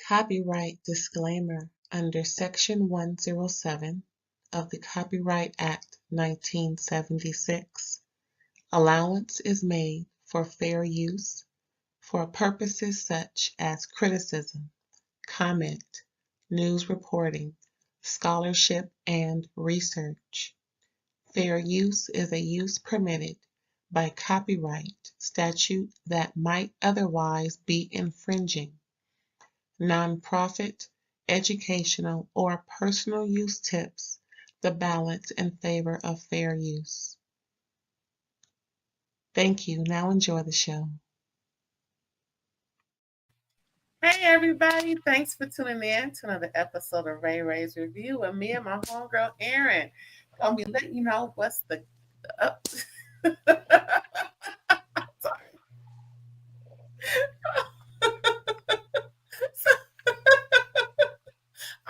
Copyright disclaimer under Section 107 of the Copyright Act 1976. Allowance is made for fair use for purposes such as criticism, comment, news reporting, scholarship, and research. Fair use is a use permitted by copyright statute that might otherwise be infringing. Nonprofit, educational, or personal use tips the balance in favor of fair use. Thank you. Now enjoy the show. Hey everybody, thanks for tuning in to another episode of RAERAEs Review with me and my homegirl Erin. Gonna be letting you know what's the up. Sorry.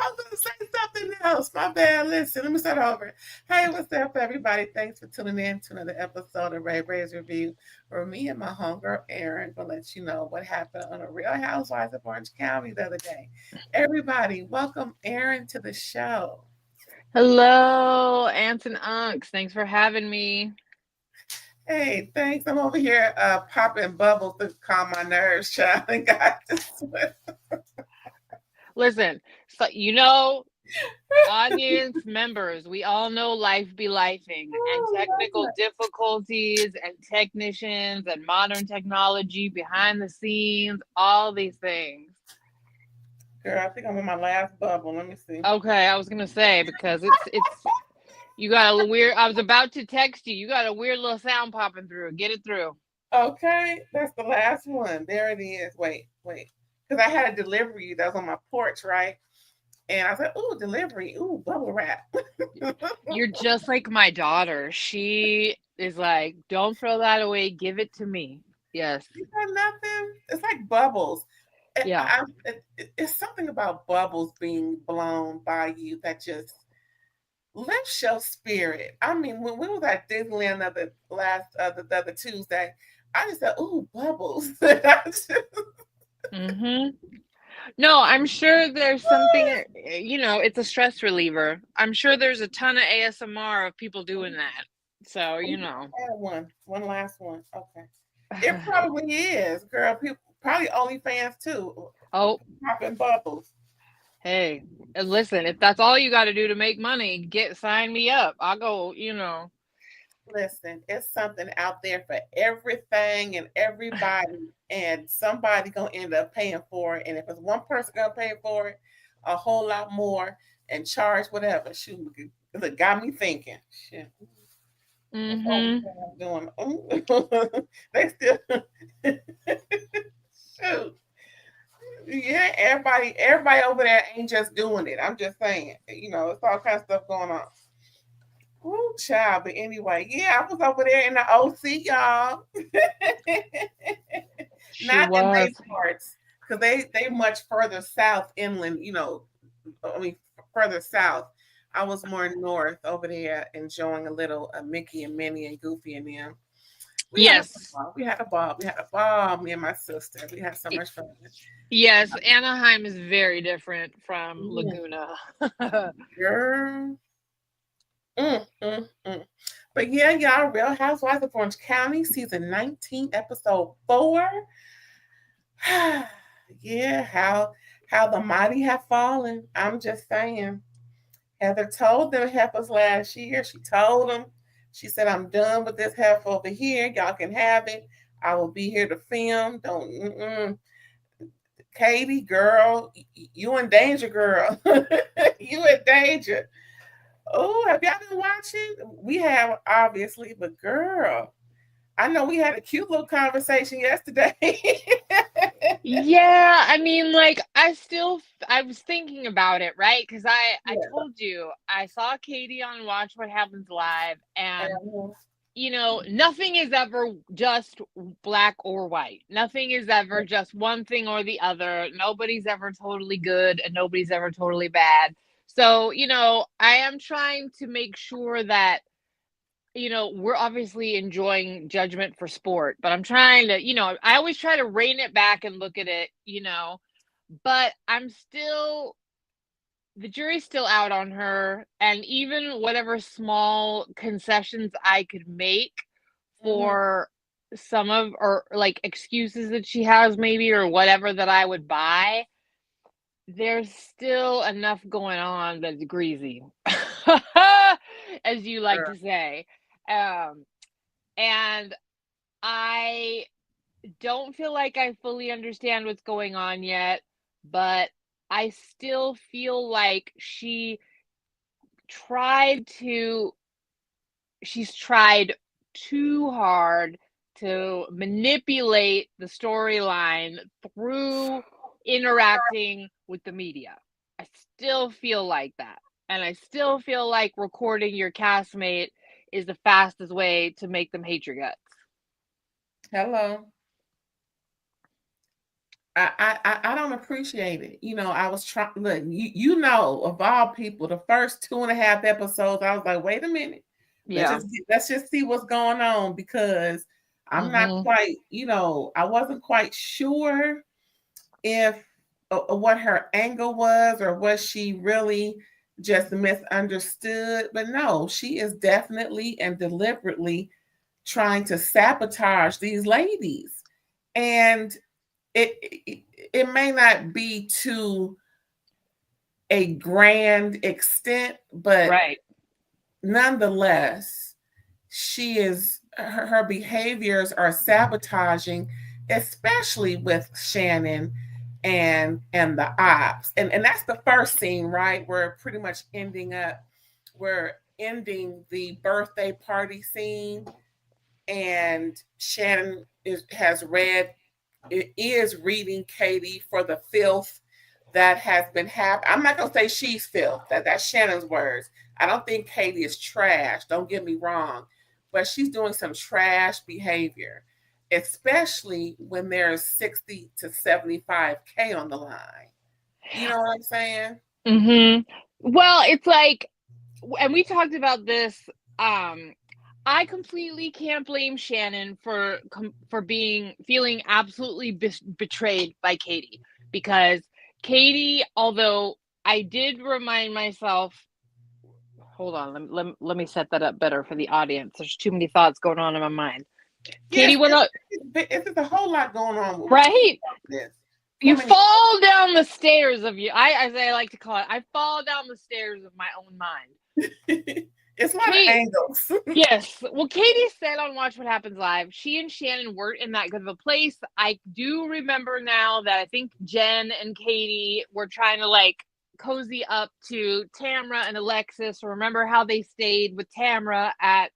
I was gonna say something else. My bad. Listen, let me start over. Hey, what's up, everybody? Thanks for tuning in to another episode of RAERAEs Review where me and my homegirl Erin gonna let you know what happened on a Real Housewives of Orange County the other day. Everybody, welcome Erin to the show. Hello, aunts and unks. Thanks for having me. Hey, thanks. I'm over here popping bubbles to calm my nerves, child. And got this. Listen, so audience members, we all know life be lifing and technical difficulties and technicians and modern technology behind the scenes, all these things. Girl, I think I'm in my last bubble. Let me see. Okay, I was gonna say because it's you got a weird. I was about to text you. You got a weird little sound popping through. Get it through. Okay, that's the last one. There it is. Wait. Because I had a delivery that was on my porch, right? And I said, ooh, delivery. Ooh, bubble wrap. You're just like my daughter. She is like, don't throw that away. Give it to me. Yes. You got nothing? It's like bubbles. Yeah. It's something about bubbles being blown by you that just lifts your spirit. I mean, when we was at Disneyland the other Tuesday, I just said, ooh, bubbles. Mm-hmm. No, I'm sure there's something, it's a stress reliever. I'm sure there's a ton of ASMR of people doing that. So, One last one. Okay. It probably is, girl. People probably OnlyFans too. Oh, popping bubbles. Hey, and listen, if that's all you got to do to make money, sign me up. I'll go, Listen, it's something out there for everything and everybody, and somebody gonna end up paying for it. And if it's one person gonna pay for it, a whole lot more and charge whatever. Shoot, it got me thinking. Shit. Mm-hmm. Doing. They still shoot. Yeah, everybody over there ain't just doing it. I'm just saying, it's all kinds of stuff going on. Oh, child. But anyway, yeah, I was over there in the OC, y'all. Not in these parts, because they much further south inland. Further south. I was more north over there enjoying a little Mickey and Minnie and Goofy and them. We had a ball. Me and my sister. We had so much fun. Yes, Anaheim is very different from Laguna. Girl. But yeah, y'all, Real Housewives of Orange County, season 19, episode 4. Yeah, how the mighty have fallen. I'm just saying. Heather told them heifers last year. She told them. She said, I'm done with this heifer over here. Y'all can have it. I will be here to film. Katie, girl, you in danger, girl. You in danger. Oh, have y'all been watching? We have, obviously, but girl, I know we had a cute little conversation yesterday. Yeah, I mean, like, I was thinking about it, right? Because I told you, I saw Katie on Watch What Happens Live, and, nothing is ever just black or white. Nothing is ever just one thing or the other. Nobody's ever totally good, and nobody's ever totally bad. So, I am trying to make sure that, we're obviously enjoying judgment for sport, but I'm trying to, I always try to rein it back and look at it, but the jury's still out on her, and even whatever small concessions I could make for some of, or like excuses that she has maybe, or whatever that I would buy, there's still enough going on that's greasy, as you like to say. And I don't feel like I fully understand what's going on yet, but I still feel like she's tried too hard to manipulate the storyline through interacting with the media. I still feel like that. And I still feel like recording your castmate is the fastest way to make them hate your guts. Hello. I don't appreciate it. You know, I was trying. Look, you know, of all people, the first 2.5 episodes, I was like, wait a minute, let's just see what's going on, because I'm not quite. You know, I wasn't quite sure if what her angle was, or was she really just misunderstood. But no, she is definitely and deliberately trying to sabotage these ladies, and it may not be to a grand extent, but nonetheless, her behaviors are sabotaging, especially with Shannon and the ops. And that's the first scene, right? We're pretty much we're ending the birthday party scene, and Shannon is reading Katie for the filth that has been happening. I'm not gonna say she's filth. That's Shannon's words. I don't think Katie is trash. Don't get me wrong, but she's doing some trash behavior, especially when there's 60 to 75K on the line. You know what I'm saying? Well, it's like, and we talked about this. I completely can't blame Shannon for feeling absolutely betrayed by Katie, because Katie, although I did remind myself, hold on, let me set that up better for the audience. There's too many thoughts going on in my mind. Katie went up. It's a whole lot going on. Right. You fall down the stairs of you. As I like to call it, I fall down the stairs of my own mind. It's a lot of angles. Yes. Well, Katie said on Watch What Happens Live, she and Shannon weren't in that good of a place. I do remember now that I think Jen and Katie were trying to like cozy up to Tamra and Alexis. Remember how they stayed with Tamra at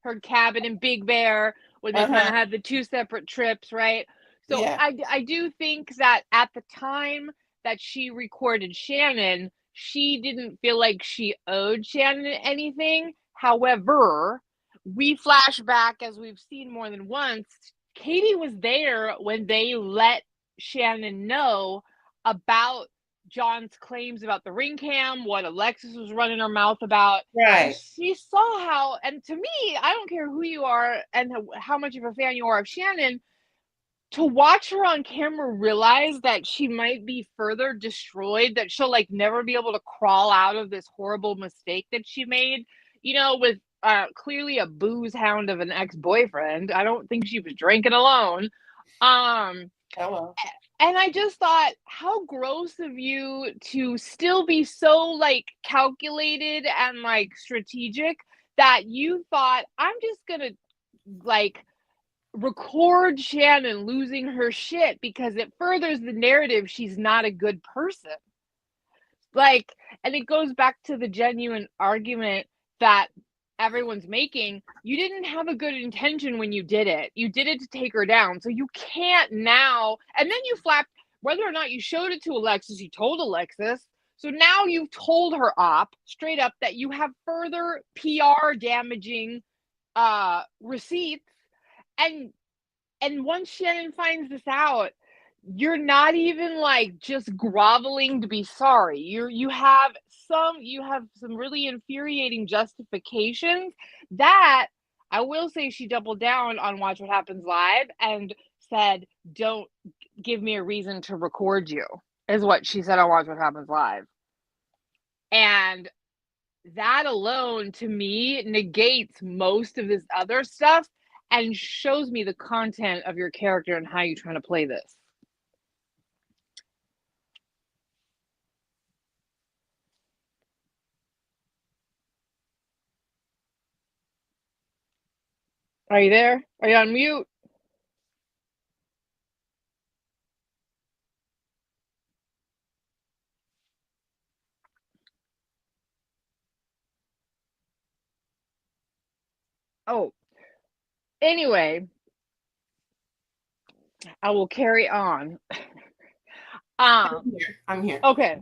her cabin in Big Bear, when they kind of had the two separate trips, right? So I do think that at the time that she recorded Shannon, she didn't feel like she owed Shannon anything. However, we flash back, as we've seen more than once, Katie was there when they let Shannon know about John's claims about the ring cam, what Alexis was running her mouth about. Right. And she saw how, and to me, I don't care who you are and how much of a fan you are of Shannon, to watch her on camera realize that she might be further destroyed, that she'll like never be able to crawl out of this horrible mistake that she made, you know, with clearly a booze hound of an ex-boyfriend. I don't think she was drinking alone. Hello. And I just thought, how gross of you to still be so like calculated and like strategic that you thought, I'm just gonna like record Shannon losing her shit because it furthers the narrative she's not a good person. Like, and it goes back to the genuine argument that everyone's making. You didn't have a good intention when you did it. You did it to take her down. So you can't now. And then you flapped, whether or not you showed it to Alexis, you told Alexis. So now you've told her op straight up that you have further PR damaging receipts. And once Shannon finds this out, you're not even like just groveling to be sorry. You have some really infuriating justifications that I will say she doubled down on Watch What Happens Live and said, "Don't give me a reason to record you," is what she said on Watch What Happens Live. And that alone, to me, negates most of this other stuff and shows me the content of your character and how you're trying to play this. Are you there? Are you on mute? Oh, anyway, I will carry on. I'm here. Okay.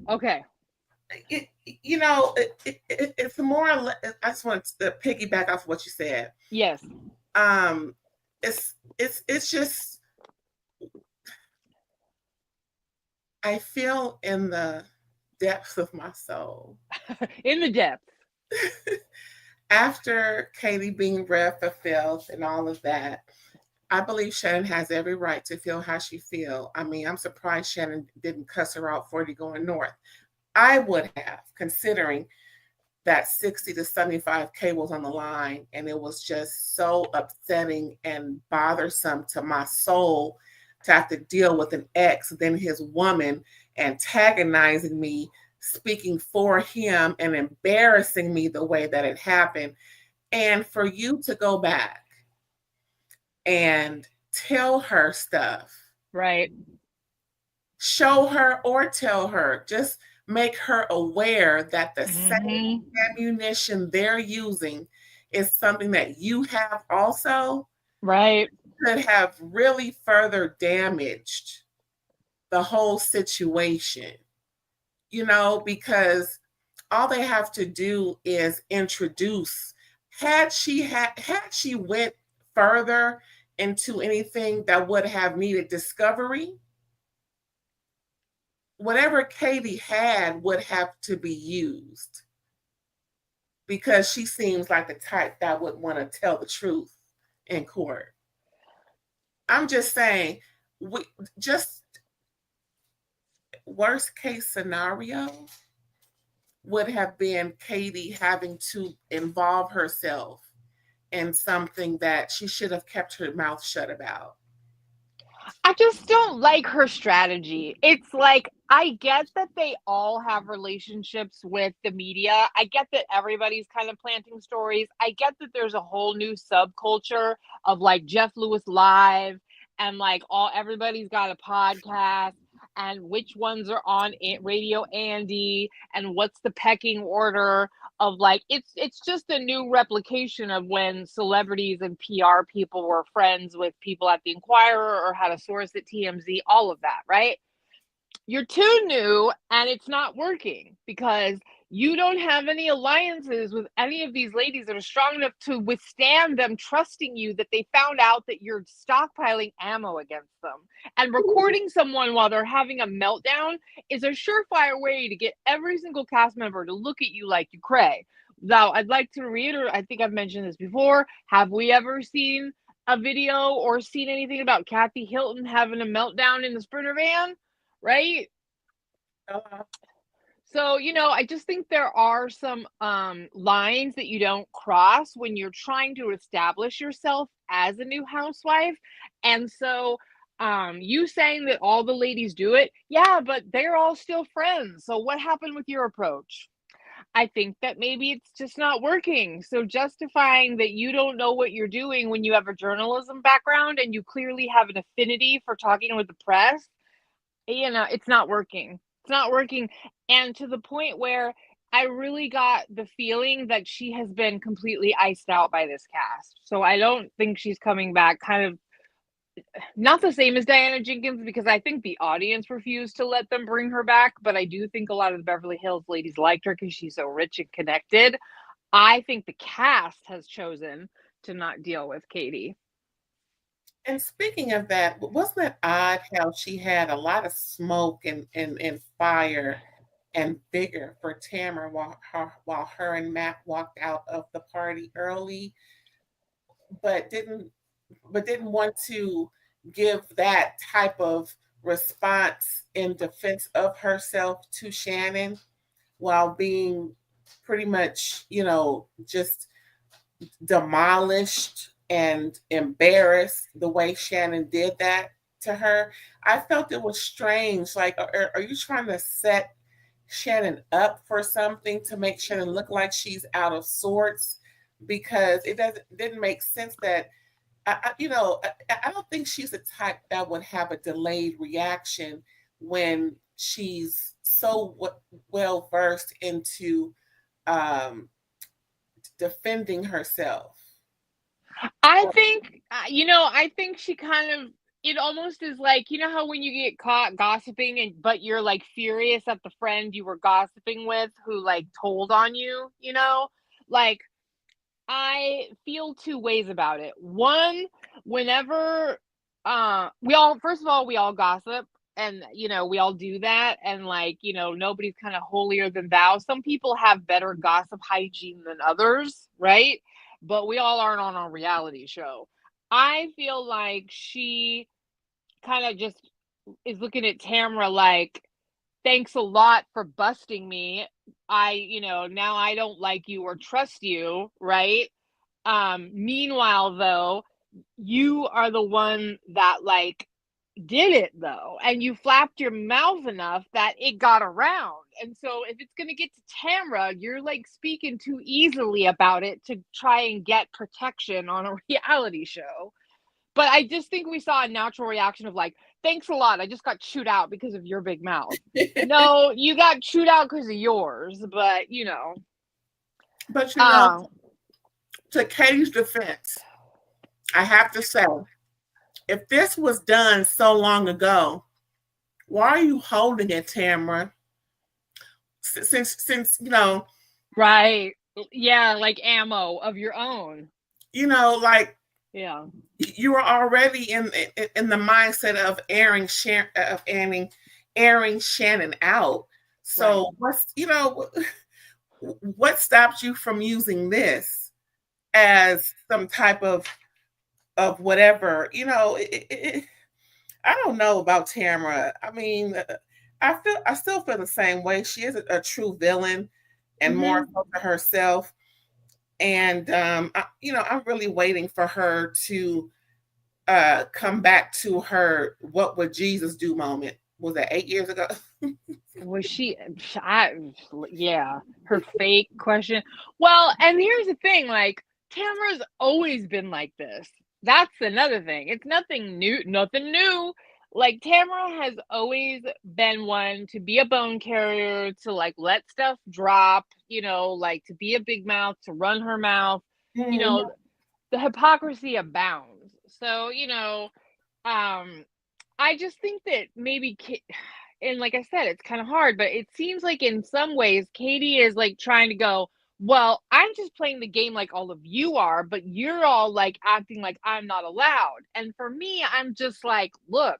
It's more or less, I just want to piggyback off what you said. Yes. It's just, I feel in the depths of my soul. In the depths. After Katie being read for filth and all of that, I believe Shannon has every right to feel how she feels. I mean, I'm surprised Shannon didn't cuss her out 40 going north. I would have, considering that 60 to 75K was on the line, and it was just so upsetting and bothersome to my soul to have to deal with an ex, then his woman antagonizing me, speaking for him, and embarrassing me the way that it happened. And for you to go back and tell her stuff, right? Show her or tell her, just make her aware that the same ammunition they're using is something that you have also, right? Could have really further damaged the whole situation, because all they have to do is introduce. Had she went further into anything that would have needed discovery, whatever Katie had would have to be used, because she seems like the type that would want to tell the truth in court. I'm just saying, worst case scenario would have been Katie having to involve herself in something that she should have kept her mouth shut about. I just don't like her strategy. It's like, I get that they all have relationships with the media. I get that everybody's kind of planting stories. I get that there's a whole new subculture of like Jeff Lewis Live, and like everybody's got a podcast, and which ones are on Radio Andy, and what's the pecking order of like, it's just a new replication of when celebrities and PR people were friends with people at the Inquirer or had a source at TMZ, all of that, right? You're too new and it's not working because you don't have any alliances with any of these ladies that are strong enough to withstand them trusting you that they found out that you're stockpiling ammo against them. And recording someone while they're having a meltdown is a surefire way to get every single cast member to look at you like you cray. Now, I'd like to reiterate, I think I've mentioned this before. Have we ever seen a video or seen anything about Kathy Hilton having a meltdown in the Sprinter van? Right? So, I just think there are some lines that you don't cross when you're trying to establish yourself as a new housewife. And so, you saying that all the ladies do it, yeah, but they're all still friends. So what happened with your approach? I think that maybe it's just not working. So justifying that you don't know what you're doing when you have a journalism background and you clearly have an affinity for talking with the press, it's not working. It's not working. And to the point where I really got the feeling that she has been completely iced out by this cast. So I don't think she's coming back. Kind of not the same as Diana Jenkins, because I think the audience refused to let them bring her back. But I do think a lot of the Beverly Hills ladies liked her because she's so rich and connected. I think the cast has chosen to not deal with Katie. And speaking of that, wasn't it odd how she had a lot of smoke and fire and vigor for Tamra while her and Matt walked out of the party early, but didn't want to give that type of response in defense of herself to Shannon while being pretty much, just demolished and embarrassed the way Shannon did that to her. I felt it was strange. Like, are you trying to set Shannon up for something to make Shannon look like she's out of sorts? Because didn't make sense that I don't think she's the type that would have a delayed reaction when she's so well versed into defending herself. I think, I think she kind of, it almost is like, how when you get caught gossiping but you're like furious at the friend you were gossiping with who like told on you, like I feel two ways about it. One, whenever first of all, we all gossip and we all do that, and like, nobody's kind of holier than thou. Some people have better gossip hygiene than others, right? But we all aren't on a reality show. I feel like she kind of just is looking at Tamra like, thanks a lot for busting me. Now I don't like you or trust you, right? Meanwhile, though, you are the one that like did it though, and you flapped your mouth enough that it got around. And so if it's going to get to Tamra, you're like speaking too easily about it to try and get protection on a reality show. But I just think we saw a natural reaction of like, thanks a lot, I just got chewed out because of your big mouth. No, you got chewed out because of yours, but But to Katie's defense, I have to say, if this was done so long ago, why are you holding it, Tamra? Since right, yeah, like ammo of your own, like, yeah, you were already in the mindset of airing Shannon out. So right. What stops you from using this as some type of whatever? I don't know about Tamra. I mean, I still feel the same way. She is a true villain, and more so to herself. And I'm really waiting for her to come back to her "What would Jesus do" moment. Was that 8 years ago? Was she? Yeah, her fake question. Well, and here's the thing: like, Tamra's always been like this. That's another thing. It's nothing new. Nothing new. Like, Tamra has always been one to be a bone carrier, to like let stuff drop. Like to be a big mouth, to run her mouth. Mm-hmm. The hypocrisy abounds. So I just think that maybe. And like I said, it's kind of hard, but it seems like in some ways Katie is like trying to go, well, I'm just playing the game like all of you are, but you're all like acting like I'm not allowed. And for me, I'm just like, look,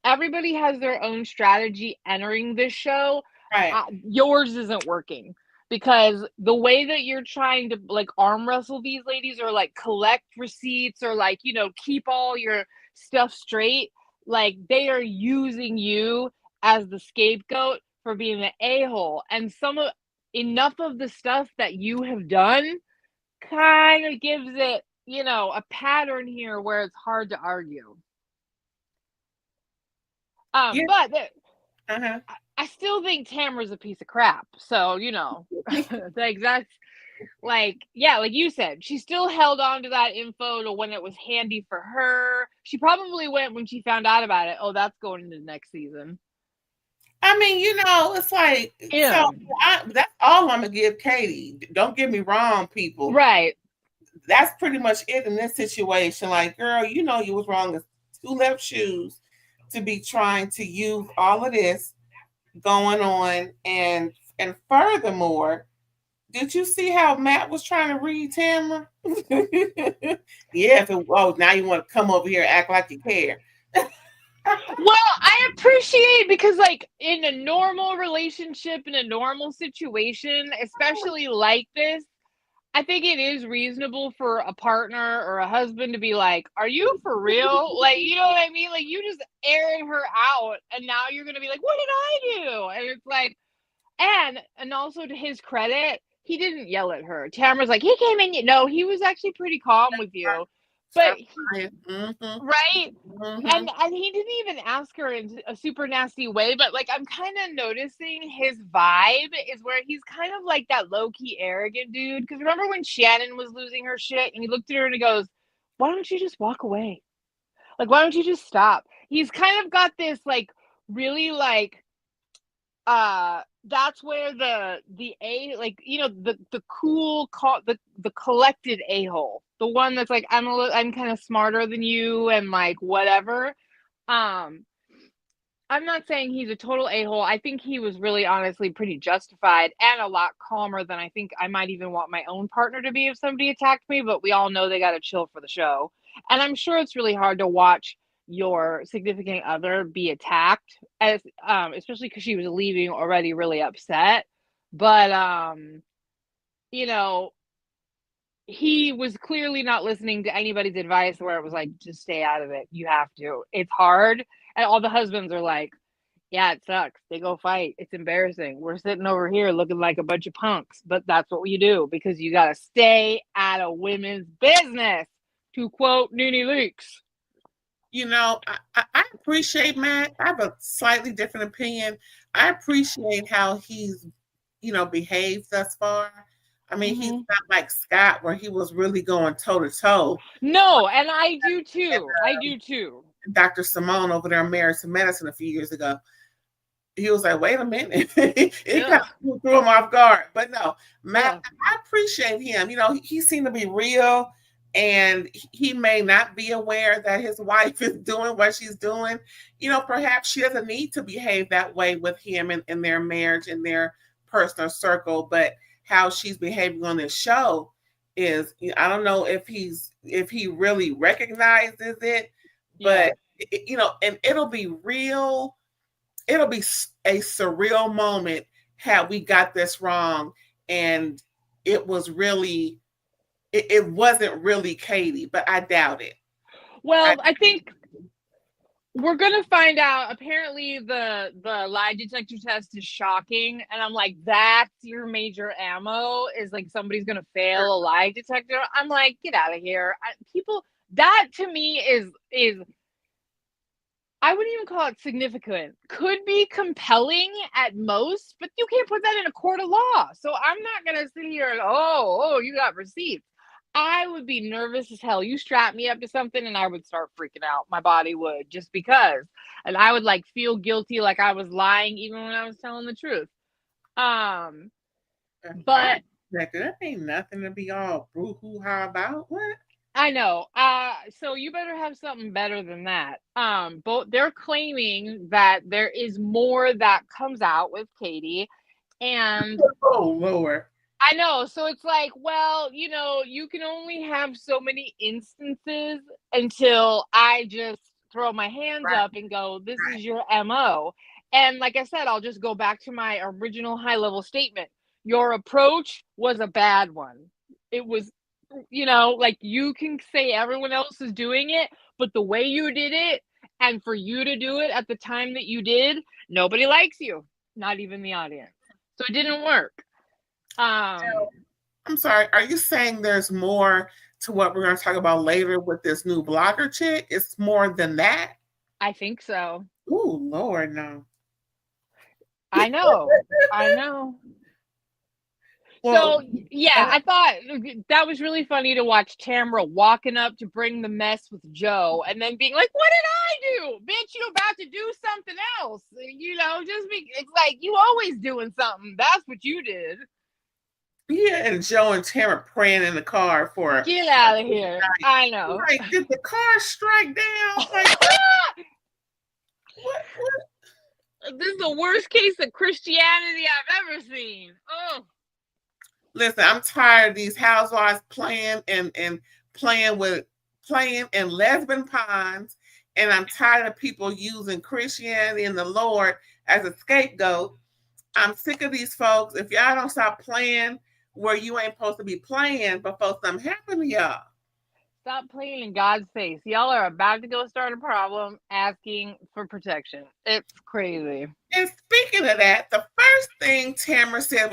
everybody has their own strategy entering this show. Right. Yours isn't working, because the way that you're trying to like arm wrestle these ladies, or like collect receipts, or like, keep all your stuff straight, like they are using you as the scapegoat for being the a-hole. And enough of the stuff that you have done kind of gives it, a pattern here where it's hard to argue. Yeah. But I still think Tamra's a piece of crap. So, the exact, like, yeah, like you said, she still held on to that info to when it was handy for her. She probably went when she found out about it. Oh, that's going into the next season. I mean, it's like, yeah. So that's all I'm gonna give Katie. Don't get me wrong, people. Right. That's pretty much it in this situation. Like, girl, you was wrong as two left shoes to be trying to use all of this going on, and furthermore, did you see how Matt was trying to read Tamra? Yeah. Now you want to come over here and act like you care. Well, I appreciate, because like in a normal relationship, in a normal situation, especially like this, I think it is reasonable for a partner or a husband to be like, are you for real? Like, you know what I mean? Like, you just aired her out, and now you're going to be like, what did I do? And it's like, and also to his credit, he didn't yell at her. Tamra's like, he came in. No, he was actually pretty calm with you. But right? And he didn't even ask her in a super nasty way, but like I'm kind of noticing his vibe is where he's kind of like that low-key arrogant dude. Because remember when Shannon was losing her shit and he looked at her and he goes, why don't you just walk away? Like, why don't you just stop? He's kind of got this like really like that's where the a like, you know, the cool the collected a-hole, the one that's like, I'm kind of smarter than you and like whatever. I'm not saying he's a total a-hole. I think he was really honestly pretty justified and a lot calmer than I think I might even want my own partner to be if somebody attacked me, but we all know they got to chill for the show. And I'm sure it's really hard to watch your significant other be attacked, as especially because she was leaving already really upset. But you know, he was clearly not listening to anybody's advice where it was like, just stay out of it. You have to. It's hard. And all the husbands are like, yeah, it sucks. They go fight. It's embarrassing. We're sitting over here looking like a bunch of punks, but that's what you do because you got to stay out of women's business, to quote Nene Leakes. You know, I appreciate Matt. I have a slightly different opinion. I appreciate how he's, you know, behaved thus far. I mean, he's not like Scott where he was really going toe to toe. No, and I do too. I do too. Dr. Simone over there, Married to Medicine, a few years ago. He was like, wait a minute. It kind of threw him off guard. But no, Matt, I appreciate him. You know, he seemed to be real, and he may not be aware that his wife is doing what she's doing. You know, perhaps she doesn't need to behave that way with him in their marriage, in their personal circle, but how she's behaving on this show is, I don't know if he really recognizes it, but you know, and it'll be real. It'll be a surreal moment had we got this wrong, and it was really, it wasn't really Katie, but I doubt it. Well, I think we're gonna find out. Apparently, the lie detector test is shocking, and I'm like, that's your major ammo. Is like somebody's gonna fail a lie detector. I'm like, get out of here. People, that to me is I wouldn't even call it significant. Could be compelling at most, but you can't put that in a court of law. So I'm not gonna sit here and you got receipts. I would be nervous as hell. You strap me up to something and I would start freaking out. My body would, just because. And I would like feel guilty, like I was lying even when I was telling the truth. But that ain't nothing to be all boo-hoo-ha about. What? I know. So you better have something better than that. But they're claiming that there is more that comes out with Katie, and oh Lord. I know. So it's like, well, you know, you can only have so many instances until I just throw my hands up and go, this is your MO. And like I said, I'll just go back to my original high-level statement. Your approach was a bad one. It was, you know, like you can say everyone else is doing it, but the way you did it, and for you to do it at the time that you did, nobody likes you, not even the audience. So it didn't work. I'm sorry, are you saying there's more to what we're going to talk about later with this new blogger chick? It's more than that? I think so. Oh Lord, no. I know. Well, so yeah, I thought that was really funny to watch Tamra walking up to bring the mess with Joe and then being like, what did I do? Bitch, you about to do something else. You know, it's like you always doing something. That's what you did. Yeah, and Joe and Tamra praying in the car for get out of here. I know. Like, did the car strike down? Like, what? This is the worst case of Christianity I've ever seen. Oh. Listen, I'm tired of these housewives playing in lesbian ponds, and I'm tired of people using Christianity and the Lord as a scapegoat. I'm sick of these folks. If y'all don't stop playing where you ain't supposed to be playing before something happened to y'all. Stop playing in God's face. Y'all are about to go start a problem asking for protection. It's crazy. And speaking of that, the first thing Tamra said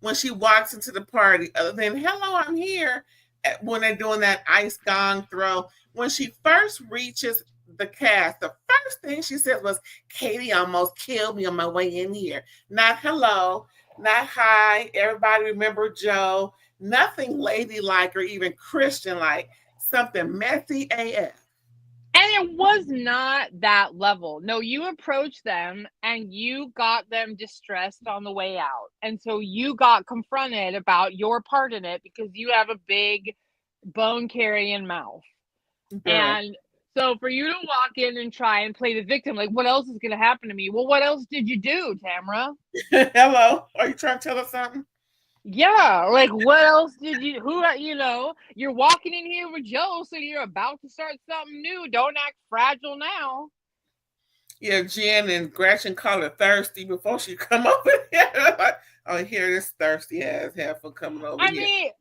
when she walks into the party, other than "Hello, I'm here," when they're doing that ice gong throw, when she first reaches the cast, the first thing she said was, "Katie almost killed me on my way in here." Not hello, not hi. Everybody remember Joe. Nothing ladylike or even Christian like. Something messy AF. And it was not that level. No, you approached them and you got them distressed on the way out. And so you got confronted about your part in it because you have a big bone carrying mouth. Girl. And so for you to walk in and try and play the victim, like, what else is going to happen to me? Well, what else did you do, Tamra? Hello, are you trying to tell us something? Yeah, like what else did you? You're walking in here with Joe, so you're about to start something new. Don't act fragile now. Yeah, Gina and Gretchen call her thirsty before she come over here. Oh, here this thirsty ass heifer coming over here. I mean,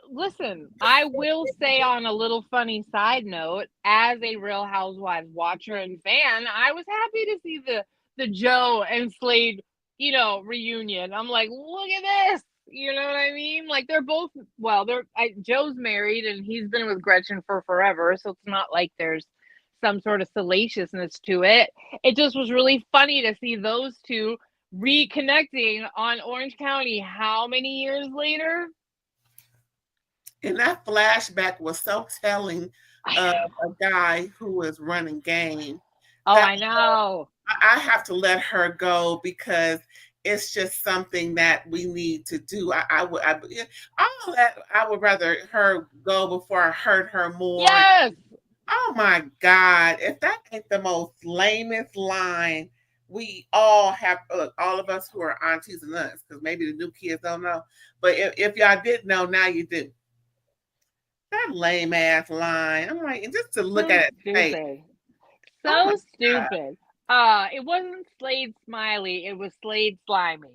listen, I will say on a little funny side note, as a Real Housewives watcher and fan, I was happy to see the Joe and Slade, reunion. I'm like, look at this. You know what I mean? Like they're both Joe's married and he's been with Gretchen for forever, so it's not like there's some sort of salaciousness to it. It just was really funny to see those two reconnecting on Orange County how many years later? And that flashback was so telling of a guy who was running game. Oh, I know. I have to let her go because it's just something that we need to do. I would rather her go before I hurt her more. Yes. Oh my God. If that ain't the most lamest line, we all have, look, all of us who are aunties and aunts, because maybe the new kids don't know. But if y'all didn't know, now you do. That lame ass line. I'm like, and just to look So at it. stupid. Oh So stupid. It wasn't Slade Smiley, it was Slade Slimy.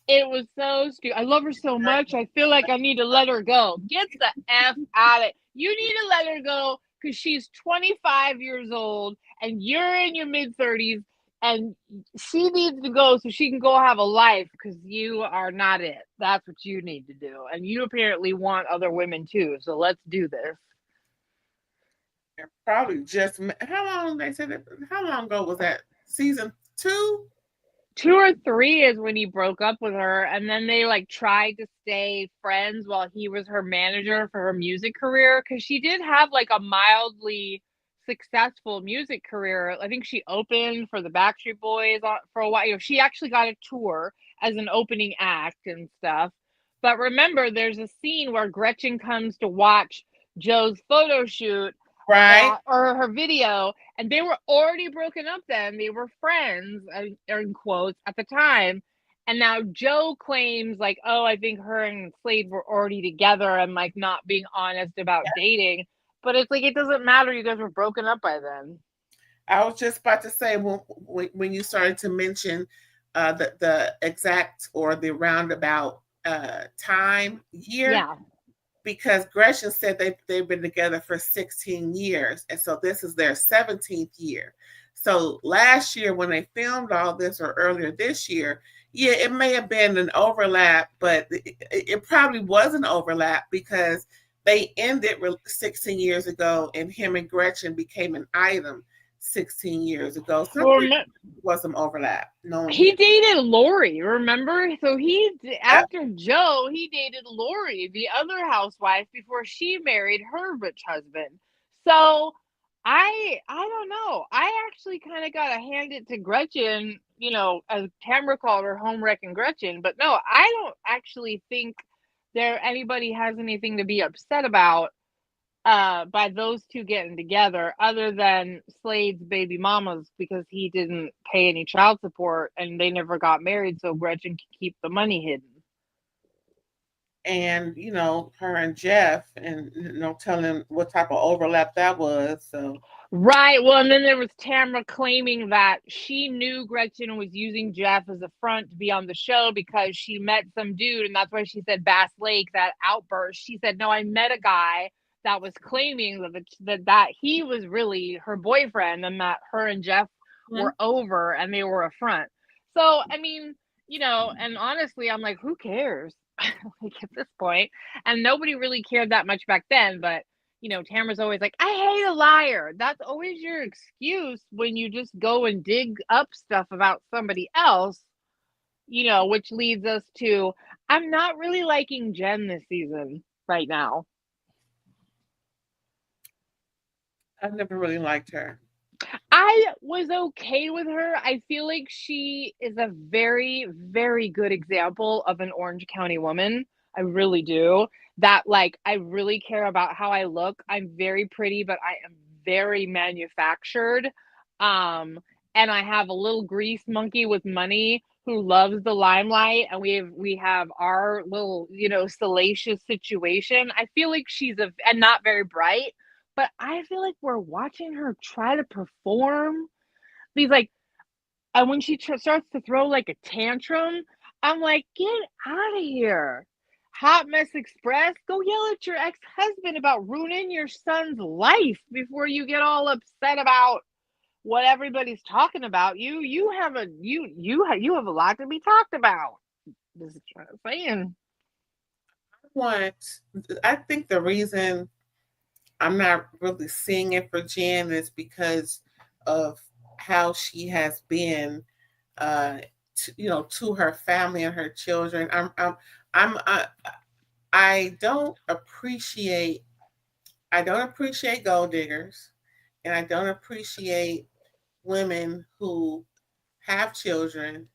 It was so stupid. I love her so much. I feel like I need to let her go. Get the F out of it. You need to let her go because she's 25 years old and you're in your mid 30s and she needs to go so she can go have a life because you are not it. That's what you need to do. And you apparently want other women too. So let's do this. Probably just how long they said it, how long ago was that? Season 2? 2 or 3 is when he broke up with her, and then they like tried to stay friends while he was her manager for her music career because she did have like a mildly successful music career. I think she opened for the Backstreet Boys for a while. She actually got a tour as an opening act and stuff. But remember, there's a scene where Gretchen comes to watch Joe's photo shoot, Right. or her video, and they were already broken up then. They were friends, in quotes, at the time. And now Joe claims, like, oh, I think her and Slade were already together and, like, not being honest about dating. But it's like, it doesn't matter. You guys were broken up by then. I was just about to say, when you started to mention the exact or the roundabout time, year. Yeah. Because Gretchen said they've been together for 16 years. And so this is their 17th year. So last year when they filmed all this, or earlier this year, yeah, it may have been an overlap, but it probably was an overlap because they ended 16 years ago and him and Gretchen became an item 16 years ago. So was some overlap. No, he dated Lori, remember? So after Joe, he dated Lori, the other housewife, before she married her rich husband. So I don't know. I actually kind of got to hand it to Gretchen, as Tamra called her, home wrecking Gretchen. But no, I don't actually think anybody has anything to be upset about by those two getting together, other than Slade's baby mamas, because he didn't pay any child support and they never got married, so Gretchen could keep the money hidden. and her and Jeff, and telling what type of overlap that was. So Right. Well, and then there was Tamra claiming that she knew Gretchen was using Jeff as a front to be on the show because she met some dude, and that's why she said Bass Lake, that outburst. She said, "No, I met a guy that was claiming that he was really her boyfriend, and that her and Jeff were over and they were a front." So, I mean, and honestly, I'm like, who cares? Like at this point, and nobody really cared that much back then, but Tamara's always like, I hate a liar. That's always your excuse when you just go and dig up stuff about somebody else, which leads us to, I'm not really liking Jen this season right now. I've never really liked her. I was okay with her. I feel like she is a very, very good example of an Orange County woman. I really do. That, like, I really care about how I look. I'm very pretty, but I am very manufactured. And I have a little grease monkey with money who loves the limelight, and we have our little, salacious situation. I feel like and not very bright, but I feel like we're watching her try to perform these, like, and when she starts to throw like a tantrum, I'm like, get out of here. Hot Mess Express, go yell at your ex-husband about ruining your son's life before you get all upset about what everybody's talking about. You have a lot to be talked about. This is what I'm saying. I think the reason I'm not really seeing it for Jen is because of how she has been, to her family and her children. I don't appreciate gold diggers, and I don't appreciate women who have children,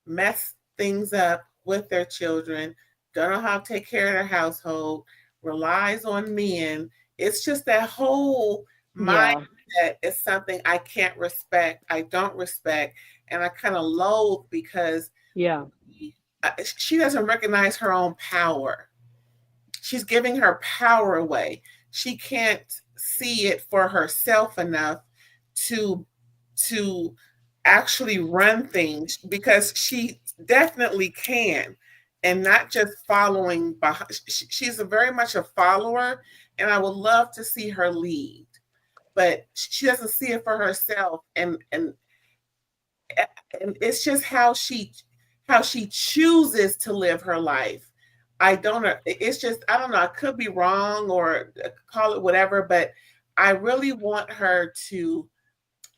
mess things up with their children, don't know how to take care of their household, relies on men. It's just that whole mindset is something I can't respect. I don't respect, and I kind of loathe because she doesn't recognize her own power. She's giving her power away. She can't see it for herself enough to actually run things, because she definitely can, and not just following behind. She's very much a follower, and I would love to see her lead, but she doesn't see it for herself, and it's just how she chooses to live her life. I don't know. It's just, I don't know. I could be wrong or call it whatever, but I really want her to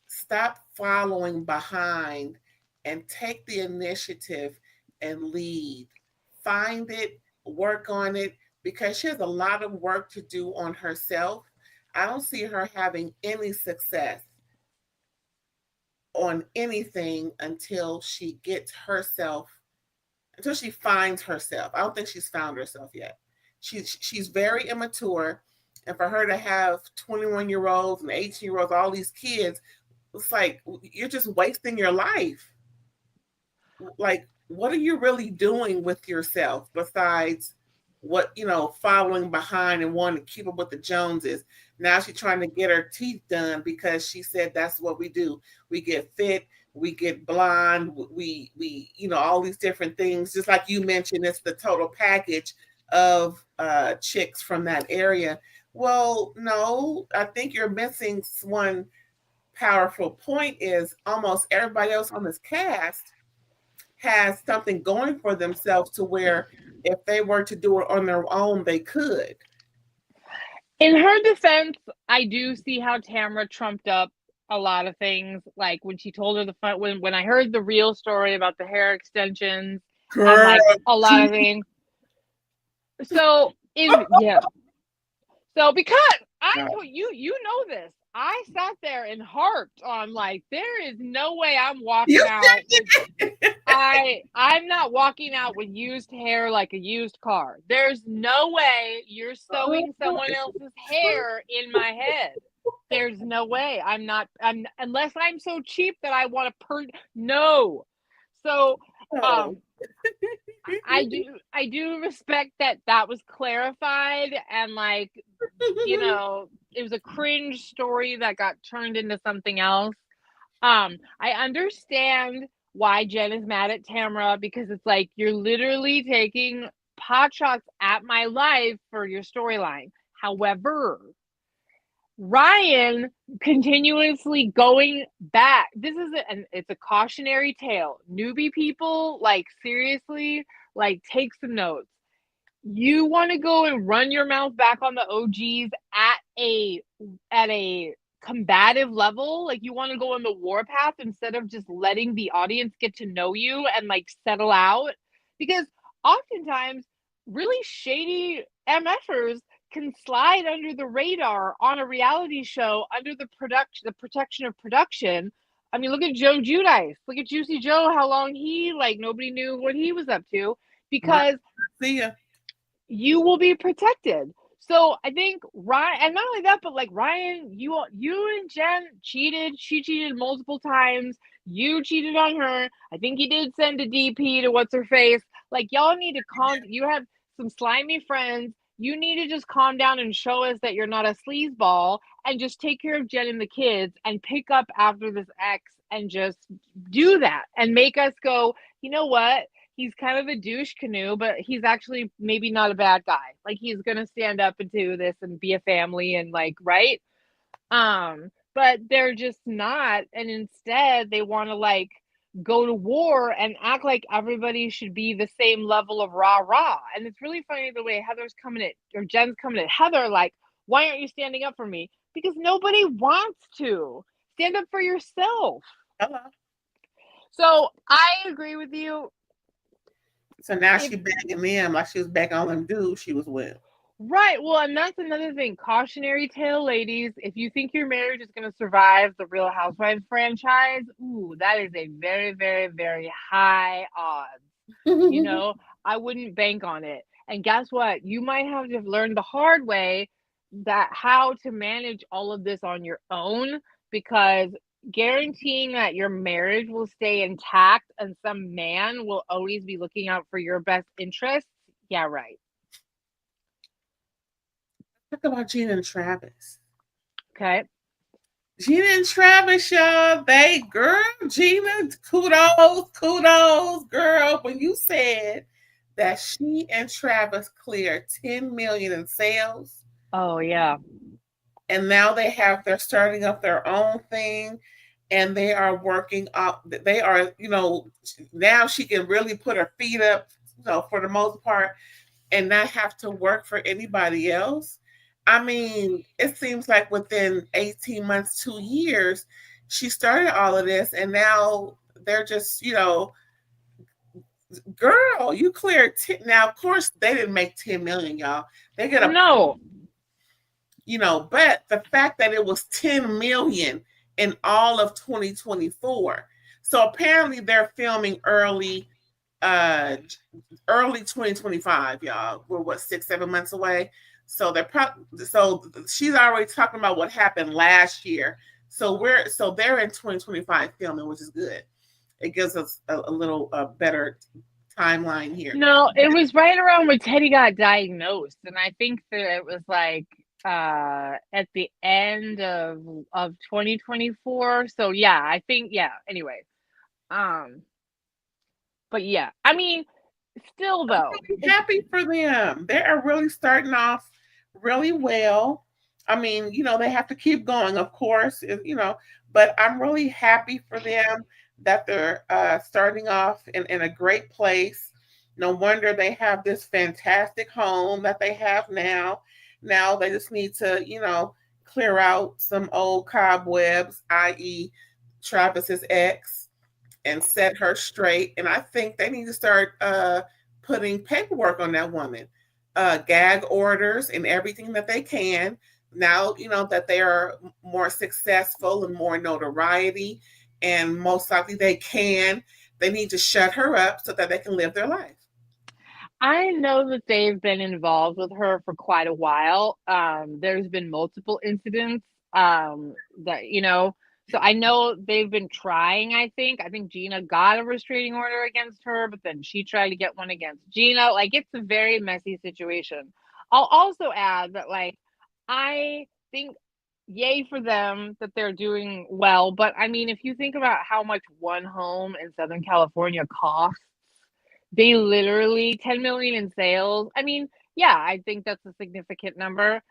stop following behind and take the initiative and lead. Find it, work on it, because she has a lot of work to do on herself. I don't see her having any success on anything until she finds herself. I don't think she's found herself yet. She's very immature, and for her to have 21-year-olds and 18-year-olds, all these kids, it's like you're just wasting your life. Like, what are you really doing with yourself besides following behind and wanting to keep up with the Joneses? Now she's trying to get her teeth done because she said that's what we do. We get fit, we get blonde, we all these different things. Just like you mentioned, it's the total package of chicks from that area. Well, no, I think you're missing one powerful point. Is almost everybody else on this cast has something going for themselves to where if they were to do it on their own, they could. In her defense, I do see how Tamra trumped up a lot of things. Like when she told her when I heard the real story about the hair extensions, and like a lot of things. So So because I told you know this, I sat there and harped on, like, there is no way I'm walking out with, I'm not walking out with used hair like a used car. There's no way you're sewing someone else's hair in my head. There's no way. I'm unless I'm so cheap that I want to no. So I do respect that that was clarified, and like, you know, it was a cringe story that got turned into something else. I understand why Jen is mad at Tamra, because it's like you're literally taking pot shots at my life for your storyline. However, Ryan continuously going back. This is it's a cautionary tale. Newbie people, like, seriously, like, take some notes. You want to go and run your mouth back on the OGs at a combative level, like you want to go on the warpath instead of just letting the audience get to know you and like settle out, because oftentimes really shady MFers can slide under the radar on a reality show under the protection of production. I mean, look at Joe Giudice, look at Juicy Joe, how long he, like, nobody knew what he was up to, because See ya. you will be protected. So I think Ryan, and not only that, but like Ryan, you and Jen cheated. She cheated multiple times. You cheated on her. I think you did send a DP to what's her face. Like, y'all need to calm. You have some slimy friends. You need to just calm down and show us that you're not a sleazeball, and just take care of Jen and the kids and pick up after this ex, and just do that and make us go, you know what? He's kind of a douche canoe, but he's actually maybe not a bad guy. Like, he's gonna stand up into this and be a family and, like, right? But they're just not, and instead they want to like go to war and act like everybody should be the same level of rah. And it's really funny the way Heather's coming at, or Jen's coming at Heather, like, why aren't you standing up for me? Because nobody wants to. Stand up for yourself. Hello. So I agree with you. So now she bagging them like she was back on them dudes she was with. Right. Well, and that's another thing. Cautionary tale, ladies. If you think your marriage is going to survive the Real Housewives franchise, ooh, that is a very, very, very high odds. You know, I wouldn't bank on it. And guess what? You might have to learn the hard way that how to manage all of this on your own, because guaranteeing that your marriage will stay intact and some man will always be looking out for your best interests. Yeah, right. Talk about Gina and Travis. Okay. Gina and Travis, y'all, Gina, kudos, girl. When you said that she and Travis cleared 10 million in sales. Oh yeah. And now they're starting up their own thing, and they are working up. They are, now she can really put her feet up, for the most part, and not have to work for anybody else. I mean, it seems like within 18 months, 2 years, she started all of this, and now they're just, girl, you cleared 10. Now, of course, they didn't make 10 million, y'all. They get a no. But the fact that it was 10 million in all of 2024. So apparently they're filming early 2025, y'all. We're 6-7 months away. So so she's already talking about what happened last year. So they're in 2025 filming, which is good. It gives us a little better timeline here. No, it was right around when Teddy got diagnosed, and I think that it was like at the end of 2024. So yeah, I think, yeah, anyway. But yeah, I mean, still though, I'm happy for them. They are really starting off really well. I mean, they have to keep going, of course, but I'm really happy for them that they're starting off in a great place. No wonder they have this fantastic home that they have now. Now they just need to, clear out some old cobwebs, i.e., Travis's ex, and set her straight. And I think they need to start putting paperwork on that woman, gag orders and everything that they can. Now, that they are more successful and more notoriety, and most likely they need to shut her up so that they can live their life. I know that they've been involved with her for quite a while. There's been multiple incidents that, So I know they've been trying, I think. I think Gina got a restraining order against her, but then she tried to get one against Gina. Like, it's a very messy situation. I'll also add that, like, I think yay for them that they're doing well. But I mean, if you think about how much one home in Southern California costs, they literally 10 million in sales. I mean, yeah, I think that's a significant number.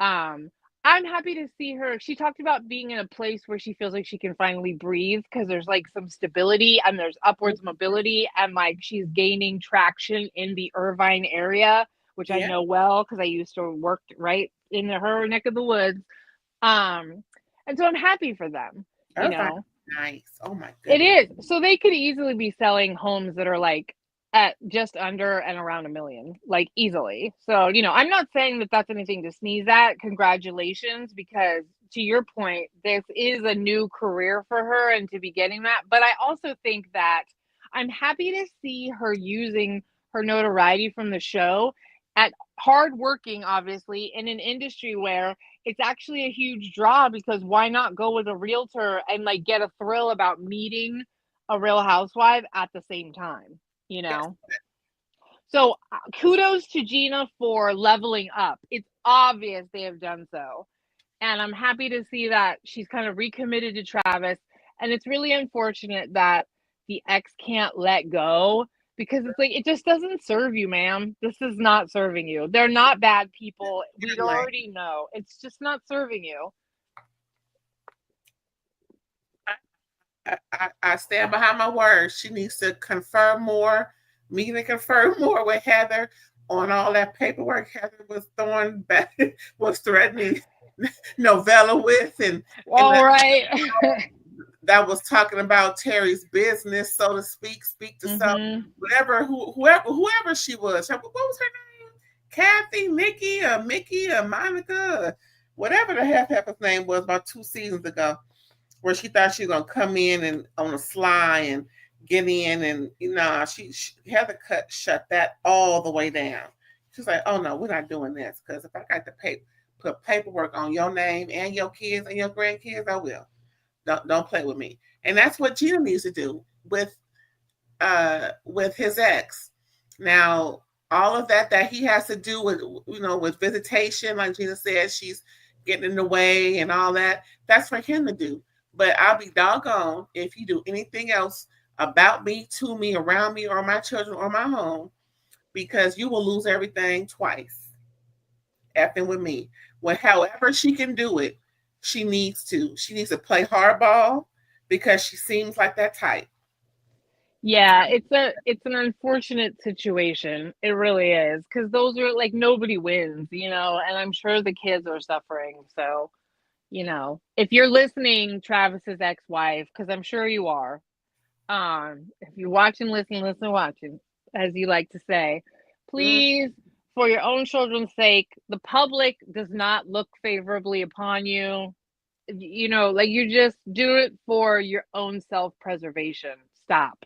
Um, I'm happy to see her. She talked about being in a place where she feels like she can finally breathe because there's like some stability and there's upwards mobility, and like she's gaining traction in the Irvine area, which I know well because I used to work right in her neck of the woods. And so I'm happy for them, you know. Nice. Oh my It goodness. is. So they could easily be selling homes that are like at just under and around 1 million, like easily. So, you know, I'm not saying that that's anything to sneeze at. Congratulations, because to your point, this is a new career for her and to be getting that. But I also think that I'm happy to see her using her notoriety from the show at hardworking, obviously, in an industry where it's actually a huge draw, because why not go with a realtor and like get a thrill about meeting a real housewife at the same time, you know? So kudos to Gina for leveling up. It's obvious they have done so. And I'm happy to see that she's kind of recommitted to Travis. And it's really unfortunate that the ex can't let go, because it's like, it just doesn't serve you, ma'am. This is not serving you. They're not bad people. We already know. It's just not serving you. I stand behind my words. She needs to confirm more, me to confirm more with Heather on all that paperwork Heather was throwing back, was threatening Novella with, and All right. that was talking about Terry's business, so to speak to some whoever she was. What was her name? Kathy, Nikki, or Mickey, or Monica, whatever the heifer's name was about 2 seasons ago, where she thought she was gonna come in and on a sly and get in, and she Heather shut that all the way down. She's like, oh no, we're not doing this, because if I got to put paperwork on your name and your kids and your grandkids, I will. Don't play with me. And that's what Gina needs to do with his ex. Now, all of that he has to do with with visitation, like Gina said, she's getting in the way and all that. That's for him to do. But I'll be doggone if you do anything else about me, to me, around me, or my children, or my home, because you will lose everything twice. Effing with me. Well, however she can do it, she needs to. She needs to play hardball, because she seems like that type. Yeah, it's an unfortunate situation. It really is, because those are like, nobody wins, you know, and I'm sure the kids are suffering. So, you know, if you're listening, Travis's ex-wife, because I'm sure you are, if you're watching, listen, watching, as you like to say, please, for your own children's sake, the public does not look favorably upon you. You know, like, you just do it for your own self-preservation. Stop.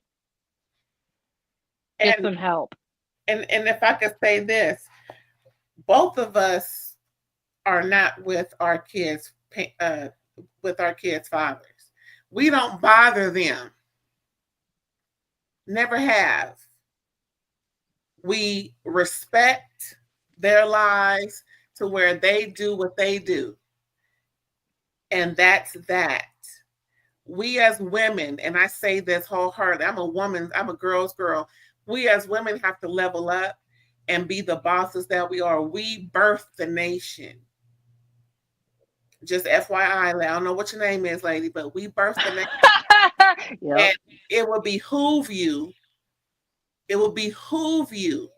Get some help. And if I could say this, both of us are not with our kids' fathers. We don't bother them. Never have. We respect their lives to where they do what they do. And that's that. We as women, and I say this wholeheartedly, I'm a woman, I'm a girl's girl. We as women have to level up and be the bosses that we are. We birth the nation. Just FYI, I don't know what your name is, lady, but we birth the nation. Yep. And it will behoove you. It will behoove you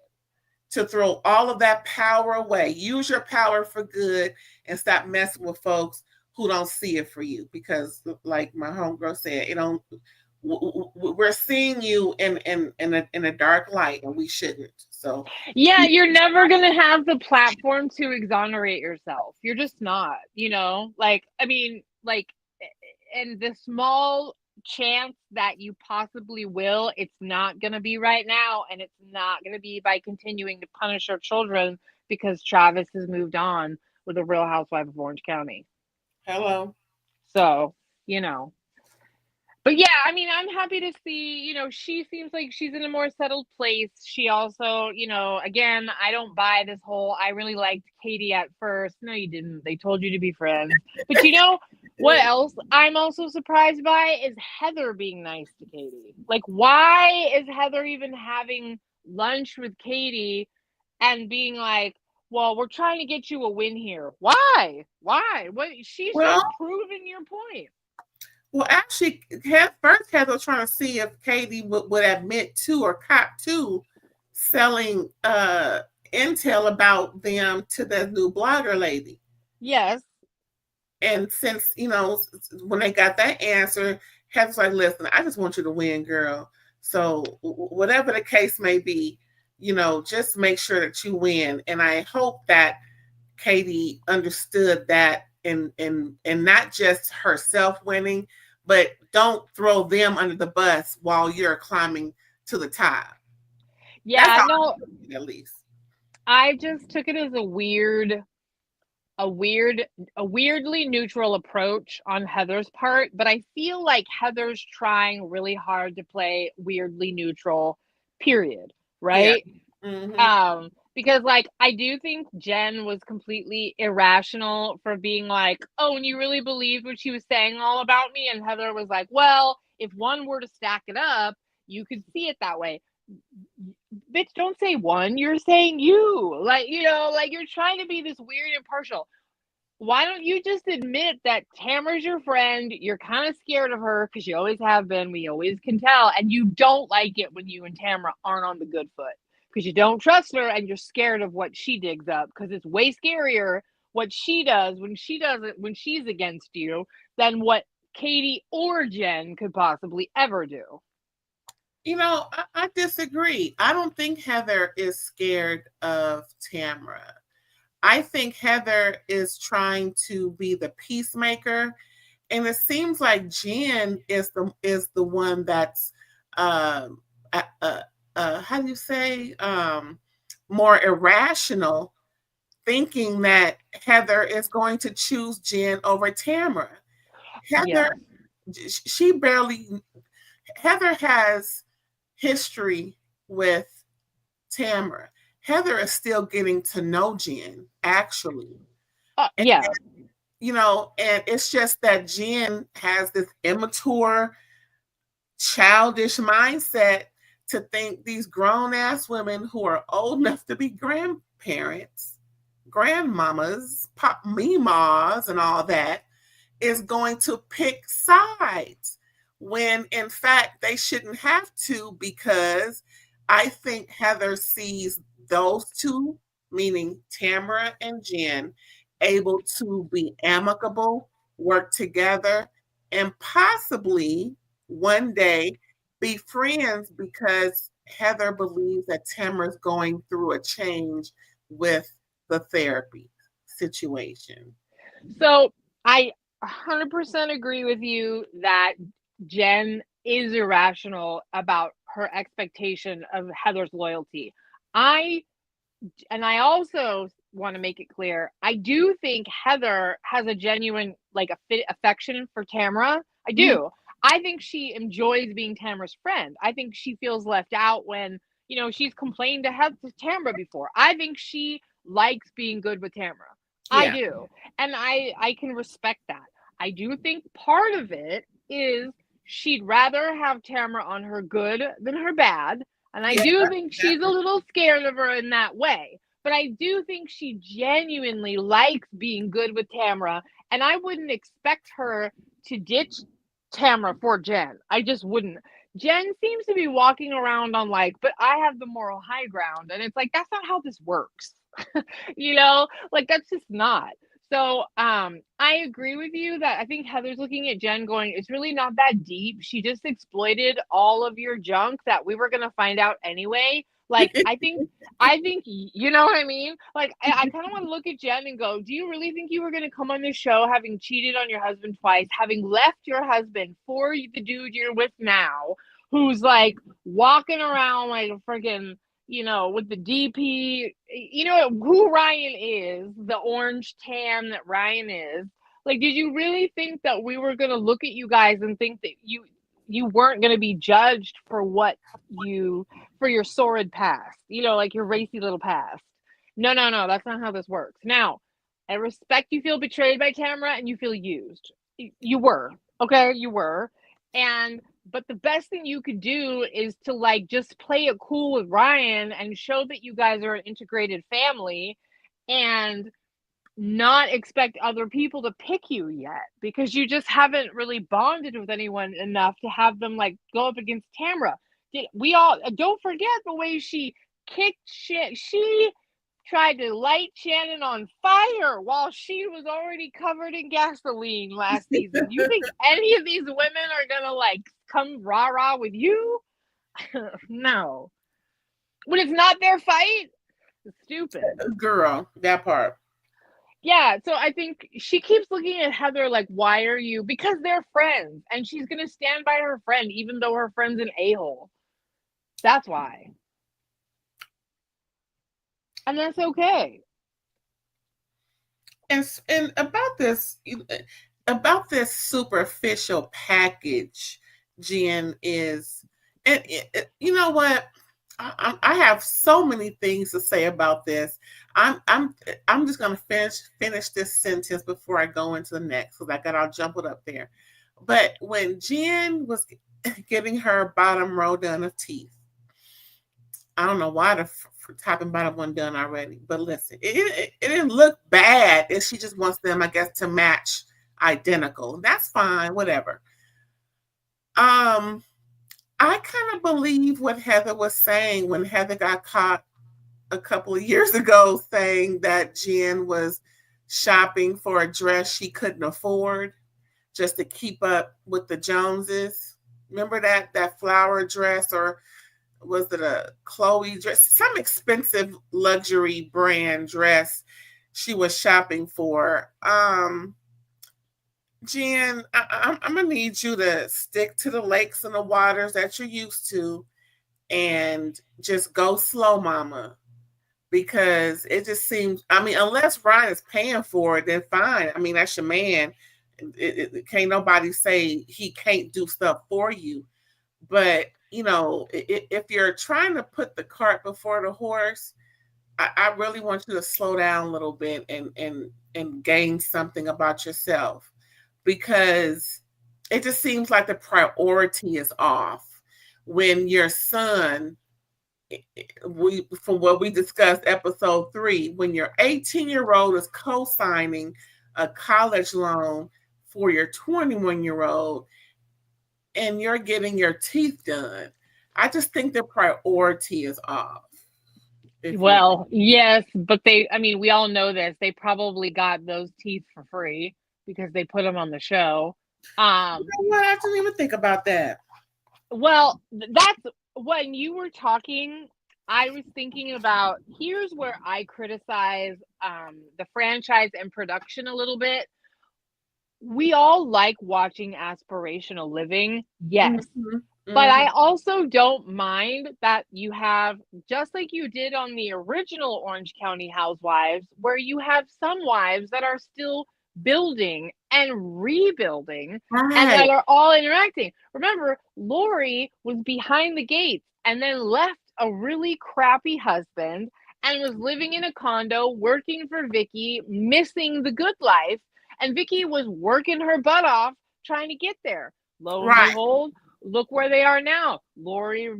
to throw all of that power away. Use your power for good and stop messing with folks who don't see it for you. Because, like my homegirl said, we're seeing you in a dark light, and we shouldn't. So yeah, you're never gonna have the platform to exonerate yourself. You're just not, you know. Like, I mean, like, and the small chance that you possibly will, it's not gonna be right now, and it's not gonna be by continuing to punish our children because Travis has moved on with a Real Housewife of Orange County. Hello. So you know. But yeah, I mean, I'm happy to see, she seems like she's in a more settled place. She also, again, I don't buy this whole, I really liked Katie at first. No, you didn't. They told you to be friends. But what else I'm also surprised by is Heather being nice to Katie. Like, why is Heather even having lunch with Katie and being like, well, we're trying to get you a win here. Why? What? She's just proving your point. Well, actually, first Heather was trying to see if Katie would admit to or cop to selling intel about them to the new blogger lady. Yes. And since, when they got that answer, Heather's like, listen, I just want you to win, girl. So whatever the case may be, just make sure that you win. And I hope that Katie understood that and not just herself winning, but don't throw them under the bus while you're climbing to the top. Yeah, no, at least. I just took it as a weirdly neutral approach on Heather's part, but I feel like Heather's trying really hard to play weirdly neutral, period, right? Yeah. Mm-hmm. Because I do think Jen was completely irrational for being like, oh, and you really believed what she was saying all about me? And Heather was like, well, if one were to stack it up, you could see it that way. Bitch, don't say one, you're saying you. You're trying to be this weird impartial. Why don't you just admit that Tamra's your friend, you're kind of scared of her because you always have been, we always can tell, and you don't like it when you and Tamra aren't on the good foot because you don't trust her and you're scared of what she digs up because it's way scarier what she does when she's against you than what Katie or Jen could possibly ever do. I disagree. I don't think Heather is scared of Tamra. I think Heather is trying to be the peacemaker, and it seems like Jen is the one that's how do you say more irrational, thinking that Heather is going to choose Jen over Tamra. Heather, Heather has history with Tamra. Heather is still getting to know Jen, actually. Yeah. And it's just that Jen has this immature, childish mindset to think these grown-ass women who are old enough to be grandparents, grandmamas, pop memas, and all that, is going to pick sides when in fact they shouldn't have to, because I think Heather sees those two, meaning Tamra and Jen, able to be amicable, work together, and possibly one day be friends, because Heather believes that Tamra's going through a change with the therapy situation. So I 100% agree with you that Jen is irrational about her expectation of Heather's loyalty. I also want to make it clear, I do think Heather has a genuine affection for Tamra. I do. Mm-hmm. I think she enjoys being Tamra's friend. I think she feels left out when, she's complained to Tamra before. I think she likes being good with Tamra. Yeah. I do. And I can respect that. I do think part of it is she'd rather have Tamra on her good than her bad. And I do think she's a little scared of her in that way. But I do think she genuinely likes being good with Tamra. And I wouldn't expect her to ditch Tamra for Jen. I just wouldn't. Jen seems to be walking around on but I have the moral high ground. And it's that's not how this works. That's just not. So I agree with you that I think Heather's looking at Jen going, it's really not that deep. She just exploited all of your junk that we were going to find out anyway. I think, you know what I mean? I kind of want to look at Jen and go, do you really think you were going to come on this show having cheated on your husband twice, having left your husband for the dude you're with now, who's walking around like a freaking, with the DP, who Ryan is, the orange tan that Ryan is, Like, did you really think that we were going to look at you guys and think that you weren't going to be judged for for your sordid past, like your racy little past? No, no, no, that's not how this works. Now, I respect you feel betrayed by Tamra and you feel used. You were, okay, you were. But the best thing you could do is to like just play it cool with Ryan and show that you guys are an integrated family and not expect other people to pick you yet, because you just haven't really bonded with anyone enough to have them like go up against Tamra. We all don't forget the way she kicked shit. She tried to light Shannon on fire while she was already covered in gasoline last season. Do you think any of these women are gonna like come rah-rah with you? No. When it's not their fight, it's stupid. Girl, that part. Yeah, so I think she keeps looking at Heather like, why are you? Because they're friends, and she's going to stand by her friend, even though her friend's an a-hole. That's why. And that's okay. And about this superficial package, Jen, is, and you know what? I have so many things to say about this. I'm just gonna finish this sentence before I go into the next, because I got all jumbled up there. But when Jen was getting her bottom row done of teeth, I don't know why the top and bottom one done already, but listen, it didn't look bad. If she just wants them, I guess, to match identical. That's fine, whatever. I kind of believe what Heather was saying when Heather got caught a couple of years ago saying that Jen was shopping for a dress she couldn't afford just to keep up with the Joneses. Remember that flower dress, or was it a Chloe dress? Some expensive luxury brand dress she was shopping for. Jen, I'm gonna need you to stick to the lakes and the waters that you're used to, and just go slow, mama. Because it just seems, I mean, unless Ryan is paying for it, then fine. I mean, that's your man. Can't nobody say he can't do stuff for you. But if you're trying to put the cart before the horse, I really want you to slow down a little bit and gain something about yourself, because it just seems like the priority is off when your son, from what we discussed episode 3, when your 18-year-old is co-signing a college loan for your 21-year-old and you're getting your teeth done. I just think the priority is off. Well, yes, but we all know this. They probably got those teeth for free because they put them on the show. I didn't even think about that. Well, that's when you were talking, I was thinking about, here's where I criticize the franchise and production a little bit. We all like watching aspirational living, yes. Mm-hmm. But I also don't mind that you have, just like you did on the original Orange County Housewives, where you have some wives that are still building and rebuilding, right, and that are all interacting. Remember, Lori was behind the gates and then left a really crappy husband and was living in a condo, working for Vicky, missing the good life. And Vicky was working her butt off trying to get there. Lo and behold, look where they are now. Lori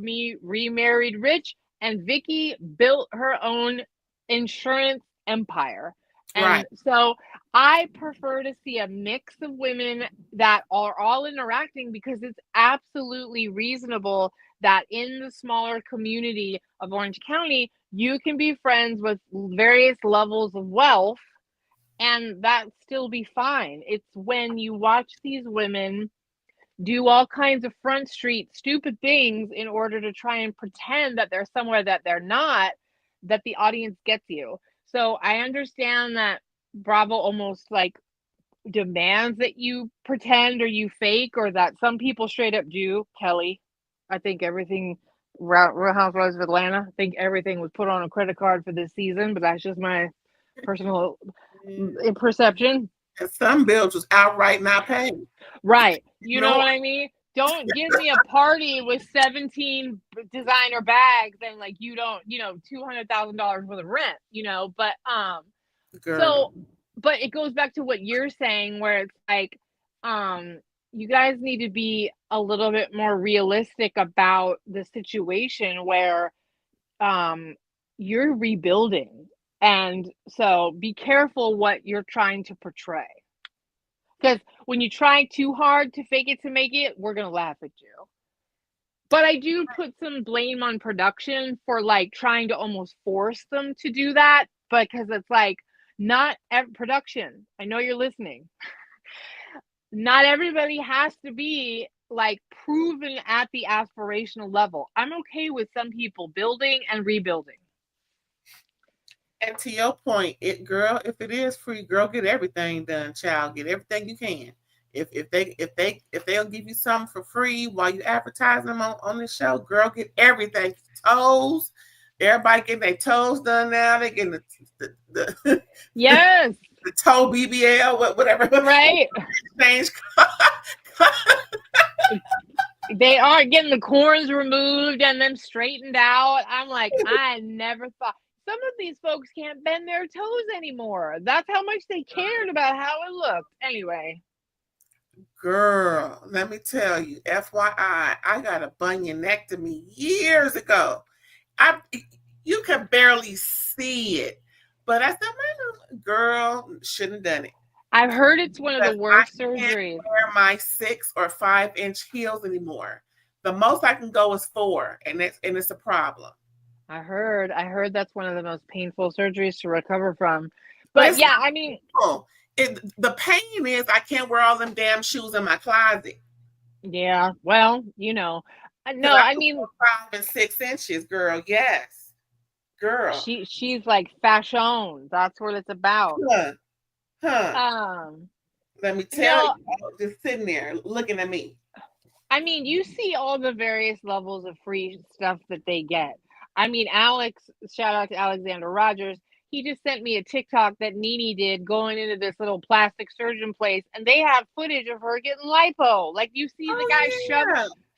remarried Rich, and Vicky built her own insurance empire. And so I prefer to see a mix of women that are all interacting, because it's absolutely reasonable that in the smaller community of Orange County, you can be friends with various levels of wealth and that still be fine. It's when you watch these women do all kinds of front street stupid things in order to try and pretend that they're somewhere that they're not, that the audience gets you. So I understand that Bravo almost like demands that you pretend or you fake, or that some people straight up do. Kelly, I think everything, Real Housewives of Atlanta, I think everything was put on a credit card for this season, but that's just my personal perception. And some bills was outright not paid. Right. You know what I mean? Don't give me a party with 17 designer bags and like you don't, $200,000 worth of rent, but Girl. but it goes back to what you're saying where it's like you guys need to be a little bit more realistic about the situation where you're rebuilding. And so be careful what you're trying to portray. Because when you try too hard to fake it to make it, we're going to laugh at you. But I do put some blame on production for like trying to almost force them to do that. Because it's like, not production. I know you're listening. Not everybody has to be like proven at the aspirational level. I'm okay with some people building and rebuilding. And to your point, girl, if it is free, girl, get everything done, child. Get everything you can. If they'll give you something for free while you advertise them on the show, girl, get everything. Toes, everybody getting their toes done now. They getting the yes, the toe BBL, whatever. Right. Change. They are getting the corns removed and then straightened out. I'm like, I never thought. Some of these folks can't bend their toes anymore. That's how much they cared about how it looked. Anyway. Girl, let me tell you, FYI, I got a bunionectomy years ago. You can barely see it. But I said, girl, shouldn't have done it. I've heard it's one of the worst surgeries. I can't wear my 6 or 5 inch heels anymore. The most I can go is 4, and it's a problem. I heard that's one of the most painful surgeries to recover from. But yeah, I mean, the pain is I can't wear all them damn shoes in my closet. Yeah, well, no, I mean 5 and 6 inches, girl. Yes, girl. She's like fashion. That's what it's about. Let me tell you, just sitting there looking at me. I mean, you see all the various levels of free stuff that they get. I mean, Alex, shout out to Alexander Rogers. He just sent me a TikTok that Nene did going into this little plastic surgeon place, and they have footage of her getting lipo. Like you see the guy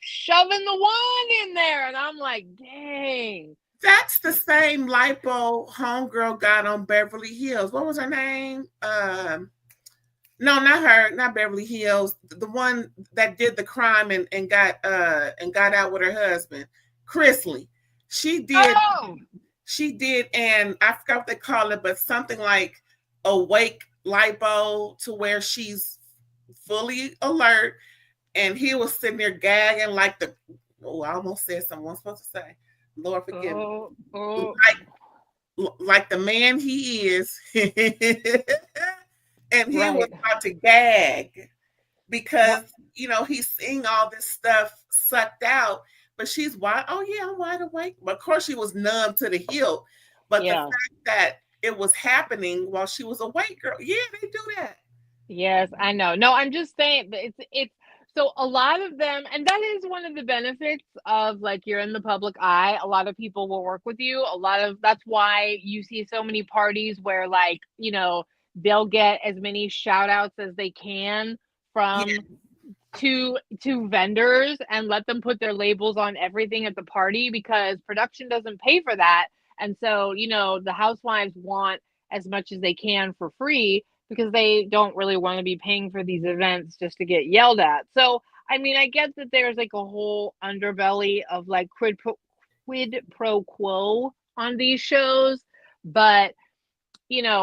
shoving the wand in there, and I'm like, dang. That's the same lipo homegirl got on Beverly Hills. What was her name? No, not her, not Beverly Hills. The one that did the crime and got out with her husband, Chrisley. She did, and I forgot what they call it, but something like awake lipo to where she's fully alert, and he was sitting there gagging like I almost said something I wasn't supposed to say. Lord forgive me. Like the man he is, and he was about to gag because he's seeing all this stuff sucked out. But she's wide. Oh yeah, I'm wide awake. But of course, she was numb to the hilt. But the fact that it was happening while she was awake, girl. Yeah, they do that. Yes, I know. No, I'm just saying it's so a lot of them, and that is one of the benefits of like you're in the public eye. A lot of people will work with you. That's why you see so many parties where like they'll get as many shout outs as they can from. To vendors and let them put their labels on everything at the party because production doesn't pay for that. And so, the housewives want as much as they can for free because they don't really want to be paying for these events just to get yelled at. So, I mean, I get that there's like a whole underbelly of like quid pro quo on these shows, but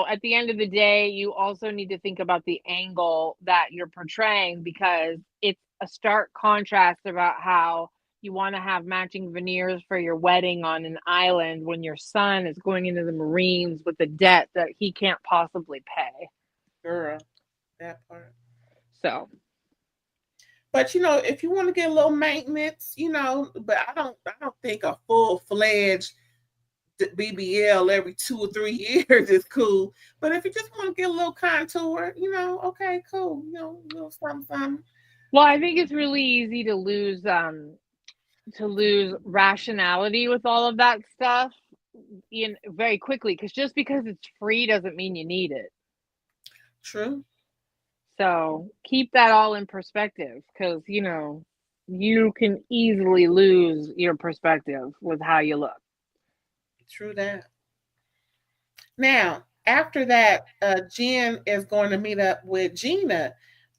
at the end of the day, you also need to think about the angle that you're portraying because it's a stark contrast about how you want to have matching veneers for your wedding on an island when your son is going into the Marines with a debt that he can't possibly pay. Girl, that part. So. But if you want to get a little maintenance, but I don't think a full-fledged BBL every 2 or 3 years is cool. But if you just want to get a little contour, okay, cool. Little something. Well, I think it's really easy to lose rationality with all of that stuff very quickly because just because it's free doesn't mean you need it. True. So keep that all in perspective, because you can easily lose your perspective with how you look. True that. Now, after that, Jen is going to meet up with Gina.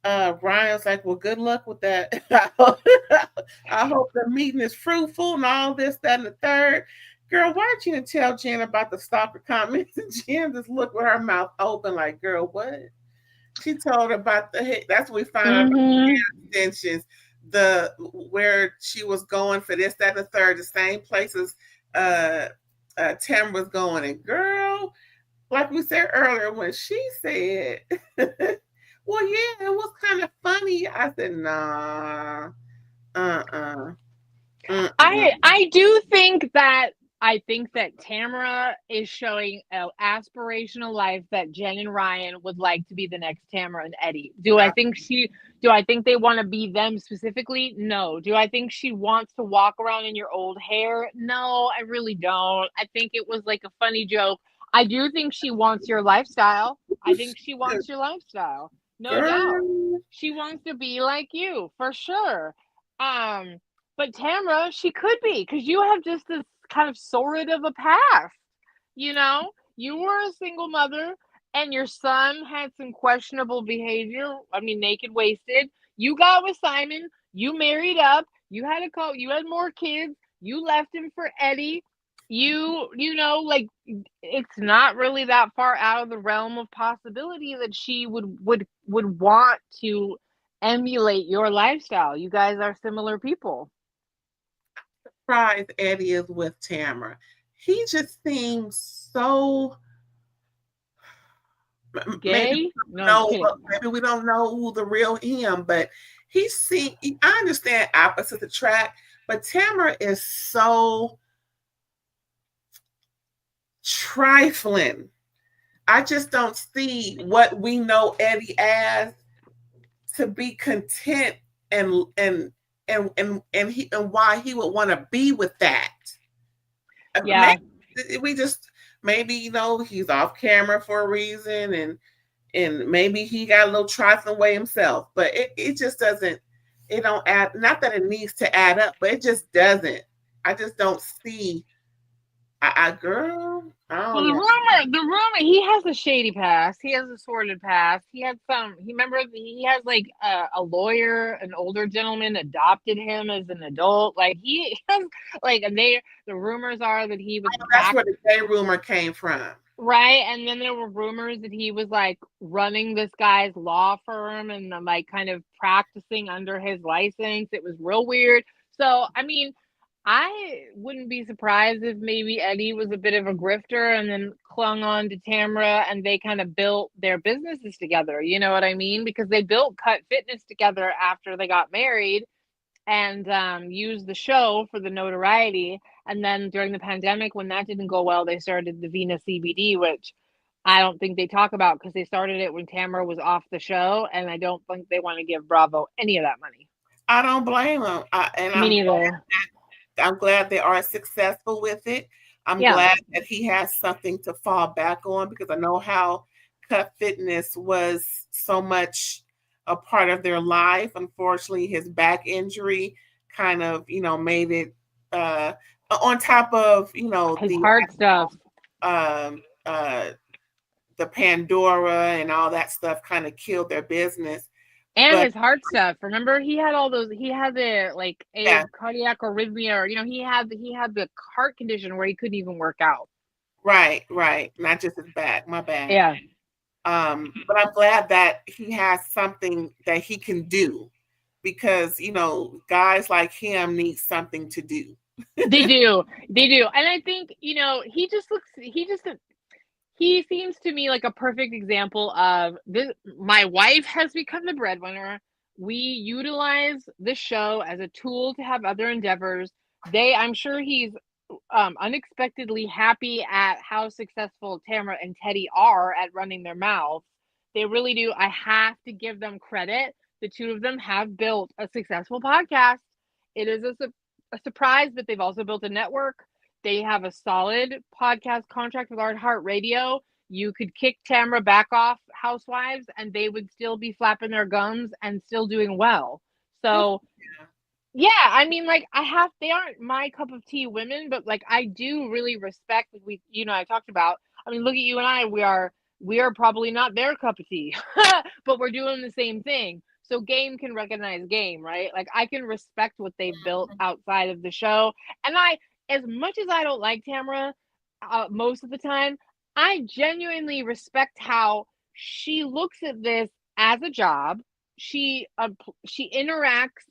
Ryan's like, well, good luck with that. I hope the meeting is fruitful and all this, that, and the third. Girl, why did you tell Jen about the stalker comments? And Jen just looked with her mouth open like, girl, what? She told her about that's what we found out about the hair extensions, where she was going for this, that, and the third, the same places Tamra was going. And girl, like we said earlier, when she said, well, yeah, it was kind of funny. I said, nah, I do think that Tamra is showing an aspirational life that Jen and Ryan would like to be the next Tamra and Eddie. Do I think they want to be them specifically? No. Do I think she wants to walk around in your old hair? No, I really don't. I think it was like a funny joke. I do think she wants your lifestyle. No doubt. She wants to be like you, for sure. But Tamra, she could be, because you have just this kind of sordid of a past. You were a single mother, and your son had some questionable behavior. I mean, naked, wasted. You got with Simon. You married up. You had more kids. You left him for Eddie. It's not really that far out of the realm of possibility that she would want to emulate your lifestyle. You guys are similar people. Surprised Eddie is with Tamra. He just seems so gay. Maybe we don't know who the real him, but I understand opposites attract, but Tamra is so trifling. I just don't see what we know Eddie as to be content and why he would want to be with that. Yeah. Maybe he's off camera for a reason, and maybe he got a little trifling way himself, but it just doesn't. It don't add. Not that it needs to add up, but it just doesn't. I just don't see. Girl, I don't know. The rumor, he has a shady past. He has a sordid past. He has he has like a lawyer, an older gentleman adopted him as an adult. Like he has the rumors are that he was. That's where the gay rumor came from. Right. And then there were rumors that he was like running this guy's law firm and like kind of practicing under his license. It was real weird. So, I mean, I wouldn't be surprised if maybe Eddie was a bit of a grifter and then clung on to Tamra, and they kind of built their businesses together. You know what I mean? Because they built Cut Fitness together after they got married, and used the show for the notoriety. And then during the pandemic, when that didn't go well, they started the Venus CBD, which I don't think they talk about because they started it when Tamra was off the show, and I don't think they want to give Bravo any of that money. I don't blame them. Me neither. I'm glad they are successful with it. I'm glad that he has something to fall back on, because I know how Cut Fitness was so much a part of their life. Unfortunately, his back injury kind of, made it on top of, his heart stuff. The Pandora and all that stuff kind of killed their business. And his heart stuff. Remember, he had the cardiac arrhythmia, or he had the heart condition where he couldn't even work out. Right. Not just his back. My bad. Yeah. But I'm glad that he has something that he can do, because guys like him need something to do. They do, and I think he seems to me like a perfect example of this. My wife has become the breadwinner. We utilize this show as a tool to have other endeavors. I'm sure he's unexpectedly happy at how successful Tamra and Teddy are at running their mouths. They really do. I have to give them credit. The two of them have built a successful podcast. It is a surprise, but they've also built a network. They have a solid podcast contract with RAERAES. you could kick Tamra back off Housewives and they would still be flapping their gums and still doing well. So yeah, I mean, like, they aren't my cup of tea women, but like, I do really respect, I talked about, I mean, look at you and I, we are probably not their cup of tea, but we're doing the same thing. So game can recognize game, right? Like, I can respect what they've built outside of the show. And as much as I don't like Tamra, most of the time, I genuinely respect how she looks at this as a job. She interacts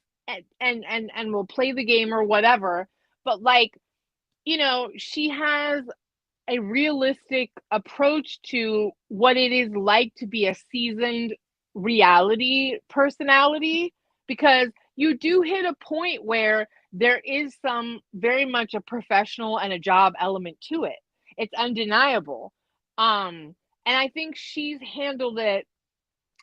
and will play the game or whatever, but like, she has a realistic approach to what it is like to be a seasoned reality personality, because you do hit a point where there is some very much a professional and a job element to it. It's undeniable. And I think she's handled it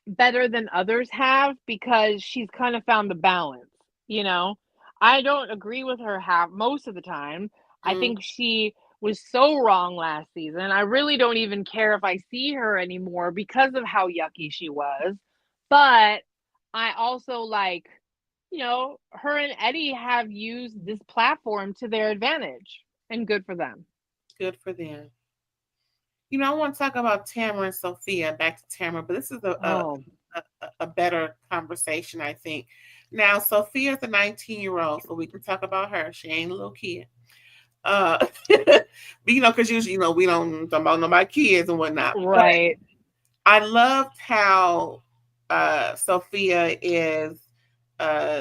better than others have because she's kind of found the balance, you know? I don't agree with her half most of the time. I think she was so wrong last season. I really don't even care if I see her anymore because of how yucky she was. But I also like, her and Eddie have used this platform to their advantage, and good for them. Good for them. I want to talk about Tamra and Sophia. Back to Tamra, but this is a better conversation, I think. Now, Sophia's a 19-year-old, so we can talk about her. She ain't a little kid. But because usually, we don't talk about nobody kids and whatnot. Right. But I loved how Sophia is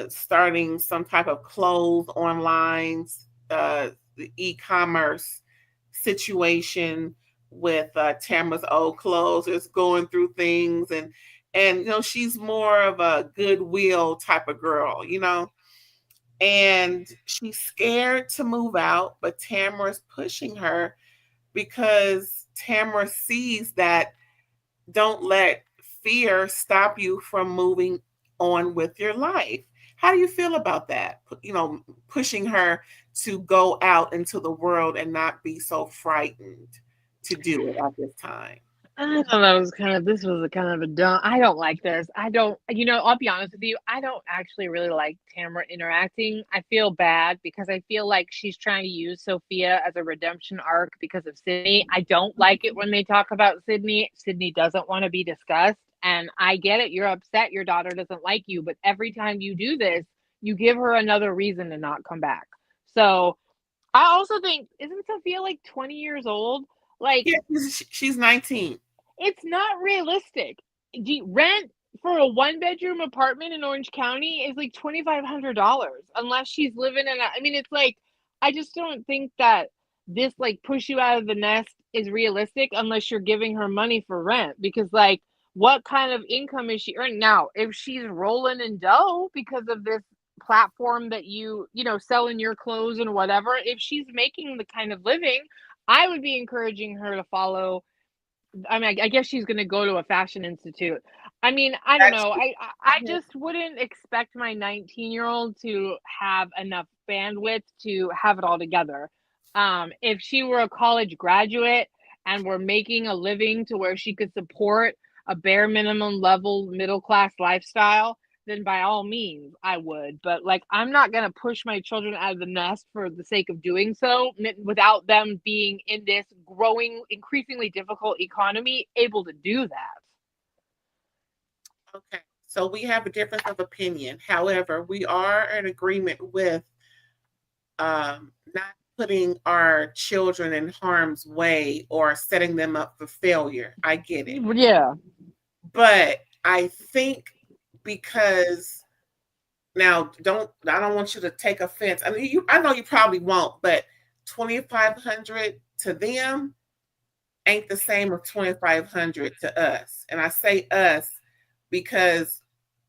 starting some type of clothes online, the e-commerce situation with Tamra's old clothes. Is going through things, and she's more of a goodwill type of girl, and she's scared to move out, but Tamra's pushing her because Tamra sees that don't let fear stop you from moving on with your life. How do you feel about that? Pushing her to go out into the world and not be so frightened to do it at this time. I thought that was this was a kind of a dumb. I don't like this. I don't, I'll be honest with you. I don't actually really like Tamra interacting. I feel bad because I feel like she's trying to use Sophia as a redemption arc because of Sydney. I don't like it when they talk about Sydney. Sydney doesn't want to be discussed. And I get it. You're upset. Your daughter doesn't like you. But every time you do this, you give her another reason to not come back. So I also think, isn't Sophia like 20 years old? Like, yeah, she's 19. It's not realistic. Rent for a 1-bedroom apartment in Orange County is like $2,500 unless she's living in I mean, it's like, I just don't think that this like push you out of the nest is realistic unless you're giving her money for rent, because like, what kind of income is she earning now? If she's rolling in dough because of this platform that selling your clothes and whatever, if she's making the kind of living, I would be encouraging her to follow. I mean, I guess she's going to go to a fashion institute. I mean, I don't know. I just wouldn't expect my 19-year-old to have enough bandwidth to have it all together. If she were a college graduate and were making a living to where she could support a bare minimum level middle class lifestyle, then by all means I would. But like, I'm not going to push my children out of the nest for the sake of doing so without them being in this growing, increasingly difficult economy able to do that. Okay. So we have a difference of opinion. However, we are in agreement with not putting our children in harm's way or setting them up for failure. I get it. Yeah. But I think, because now I don't want you to take offense. I mean, I know you probably won't, but 2,500 to them ain't the same as 2,500 to us. And I say us because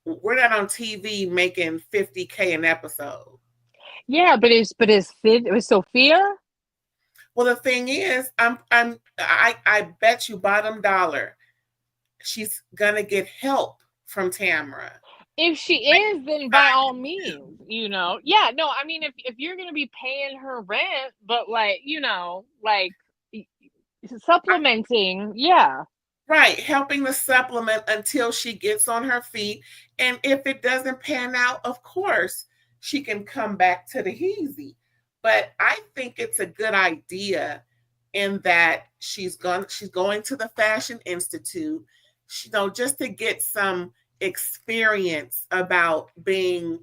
we're not on TV making $50K an episode. Yeah, but it was Sophia. Well, the thing is, I bet you bottom dollar she's gonna get help from Tamra. If she is, then by all means, Yeah, no, I mean, if you're going to be paying her rent, but like, supplementing, yeah. Right, helping to supplement until she gets on her feet. And if it doesn't pan out, of course, she can come back to the Heezy. But I think it's a good idea in that she's going to the Fashion Institute, just to get some experience about being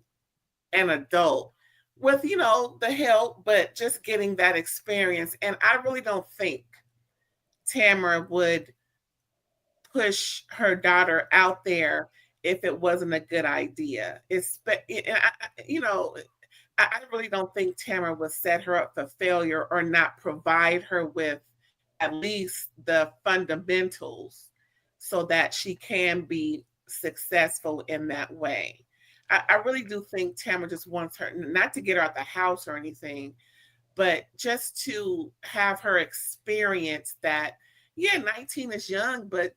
an adult with, the help, but just getting that experience. And I really don't think Tamra would push her daughter out there if it wasn't a good idea. I really don't think Tamra would set her up for failure or not provide her with at least the fundamentals so that she can be successful in that way. I really do think Tamra just wants her, not to get her out the house or anything, but just to have her experience that, yeah, 19 is young, but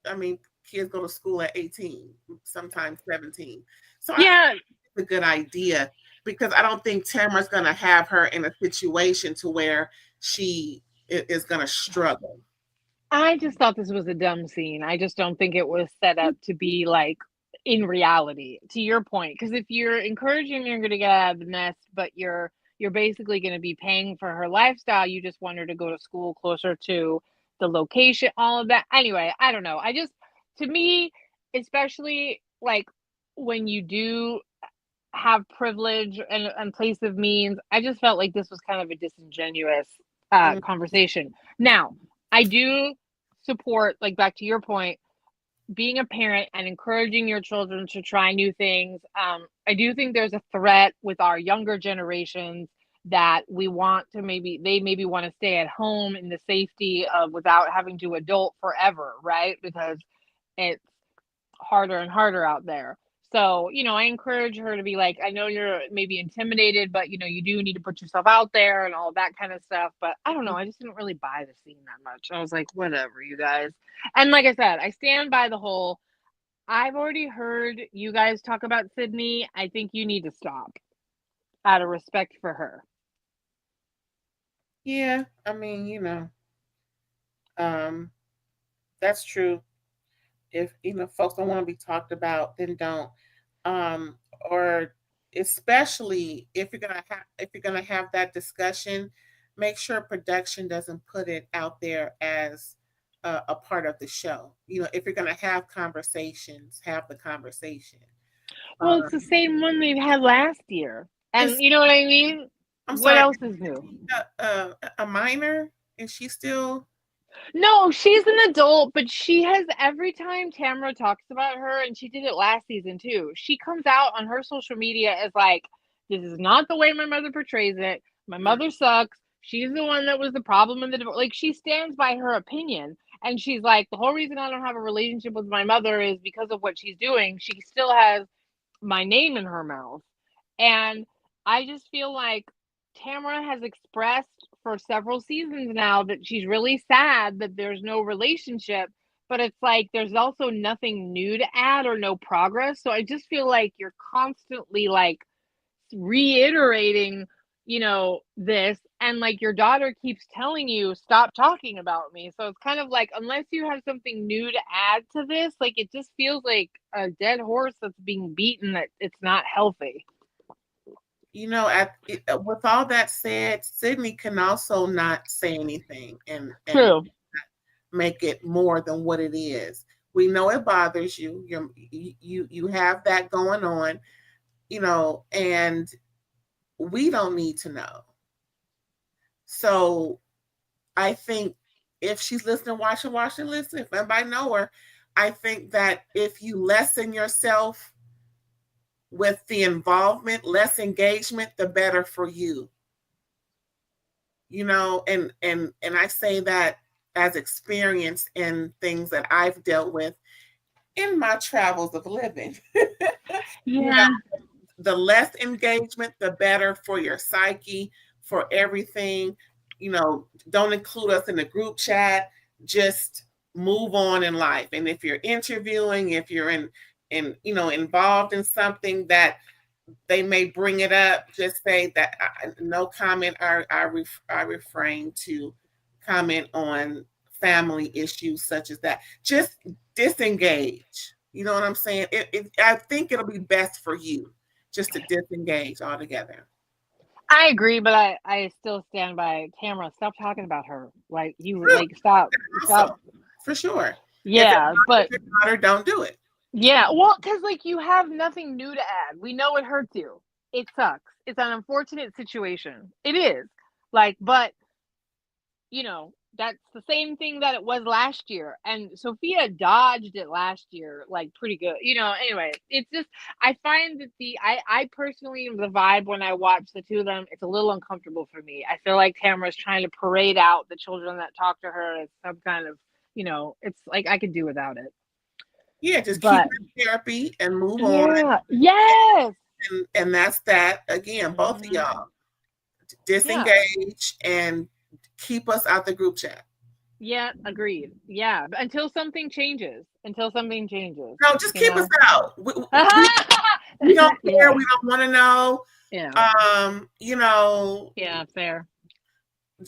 I mean, kids go to school at 18, sometimes 17. So yeah, it's a good idea because I don't think Tamara's going to have her in a situation to where she is going to struggle. I just thought this was a dumb scene. I just don't think it was set up to be like in reality, to your point. Because if you're encouraging her to get out of the nest, but you're basically going to be paying for her lifestyle, you just want her to go to school closer to the location, all of that. Anyway, I don't know. I just, to me, especially like when you do have privilege and place of means, I just felt like this was kind of a disingenuous conversation. Now, I do support, like back to your point, being a parent and encouraging your children to try new things. I do think there's a threat with our younger generations that we want to maybe want to stay at home in the safety of without having to adult forever, right? Because it's harder and harder out there. So, I encourage her to be like, I know you're maybe intimidated, but you do need to put yourself out there and all that kind of stuff. But I don't know. I just didn't really buy the scene that much. I was like, whatever, you guys. And like I said, I stand by the whole, I've already heard you guys talk about Sydney. I think you need to stop out of respect for her. Yeah, I mean, that's true. If folks don't want to be talked about, then don't. Or especially if you're gonna have that discussion, make sure production doesn't put it out there as a part of the show. If you're gonna have conversations, have the conversation. Well, it's the same one they've had last year. And you know what I mean? I'm What sorry, else is new? a minor, and she's still. No, she's an adult, but she has every time Tamra talks about her, and she did it last season too. She comes out on her social media as like, this is not the way my mother portrays it. My mother sucks. She's the one that was the problem in the divorce. Like, she stands by her opinion. And she's like, the whole reason I don't have a relationship with my mother is because of what she's doing. She still has my name in her mouth. And I just feel like Tamra has expressed for several seasons now that she's really sad that there's no relationship, but it's like there's also nothing new to add or no progress. So I just feel like you're constantly like reiterating, this, and like your daughter keeps telling you, stop talking about me. So it's kind of like, unless you have something new to add to this, like it just feels like a dead horse that's being beaten, that it's not healthy. With all that said, Sydney can also not say anything and True. make it more than what it is. We know it bothers you. You have that going on, and we don't need to know. So I think if she's listening, watching, listen, if anybody know her, I think that if you lessen yourself with the involvement, less engagement, the better for you. And I say that as experience in things that I've dealt with in my travels of living. Yeah. The less engagement, the better for your psyche, for everything. Don't include us in the group chat. Just move on in life. And if you're interviewing, if you're involved in something that they may bring it up, just say that no comment. I refrain to comment on family issues such as that. Just disengage. You know what I'm saying? I think it'll be best for you just to disengage altogether. I agree, but I still stand by Tamra. Stop talking about her. Like you, True. like stop. For sure. Yeah, but your daughter, don't do it. Yeah, well, because like you have nothing new to add. We know it hurts you. It sucks. It's an unfortunate situation. It is. Like, but you know, that's the same thing that it was last year. And Sophia dodged it last year, like pretty good. Anyway, it's just I find that I personally the vibe when I watch the two of them, it's a little uncomfortable for me. I feel like Tamara's trying to parade out the children that talk to her as some kind of, it's like I could do without it. Yeah, just keep in therapy and move on. Yes. And that's that. Again, both of y'all disengage and keep us out the group chat. Yeah, agreed. Yeah, until something changes. No, just keep us out. We don't care. Yeah. We don't want to know. Yeah. Yeah, fair.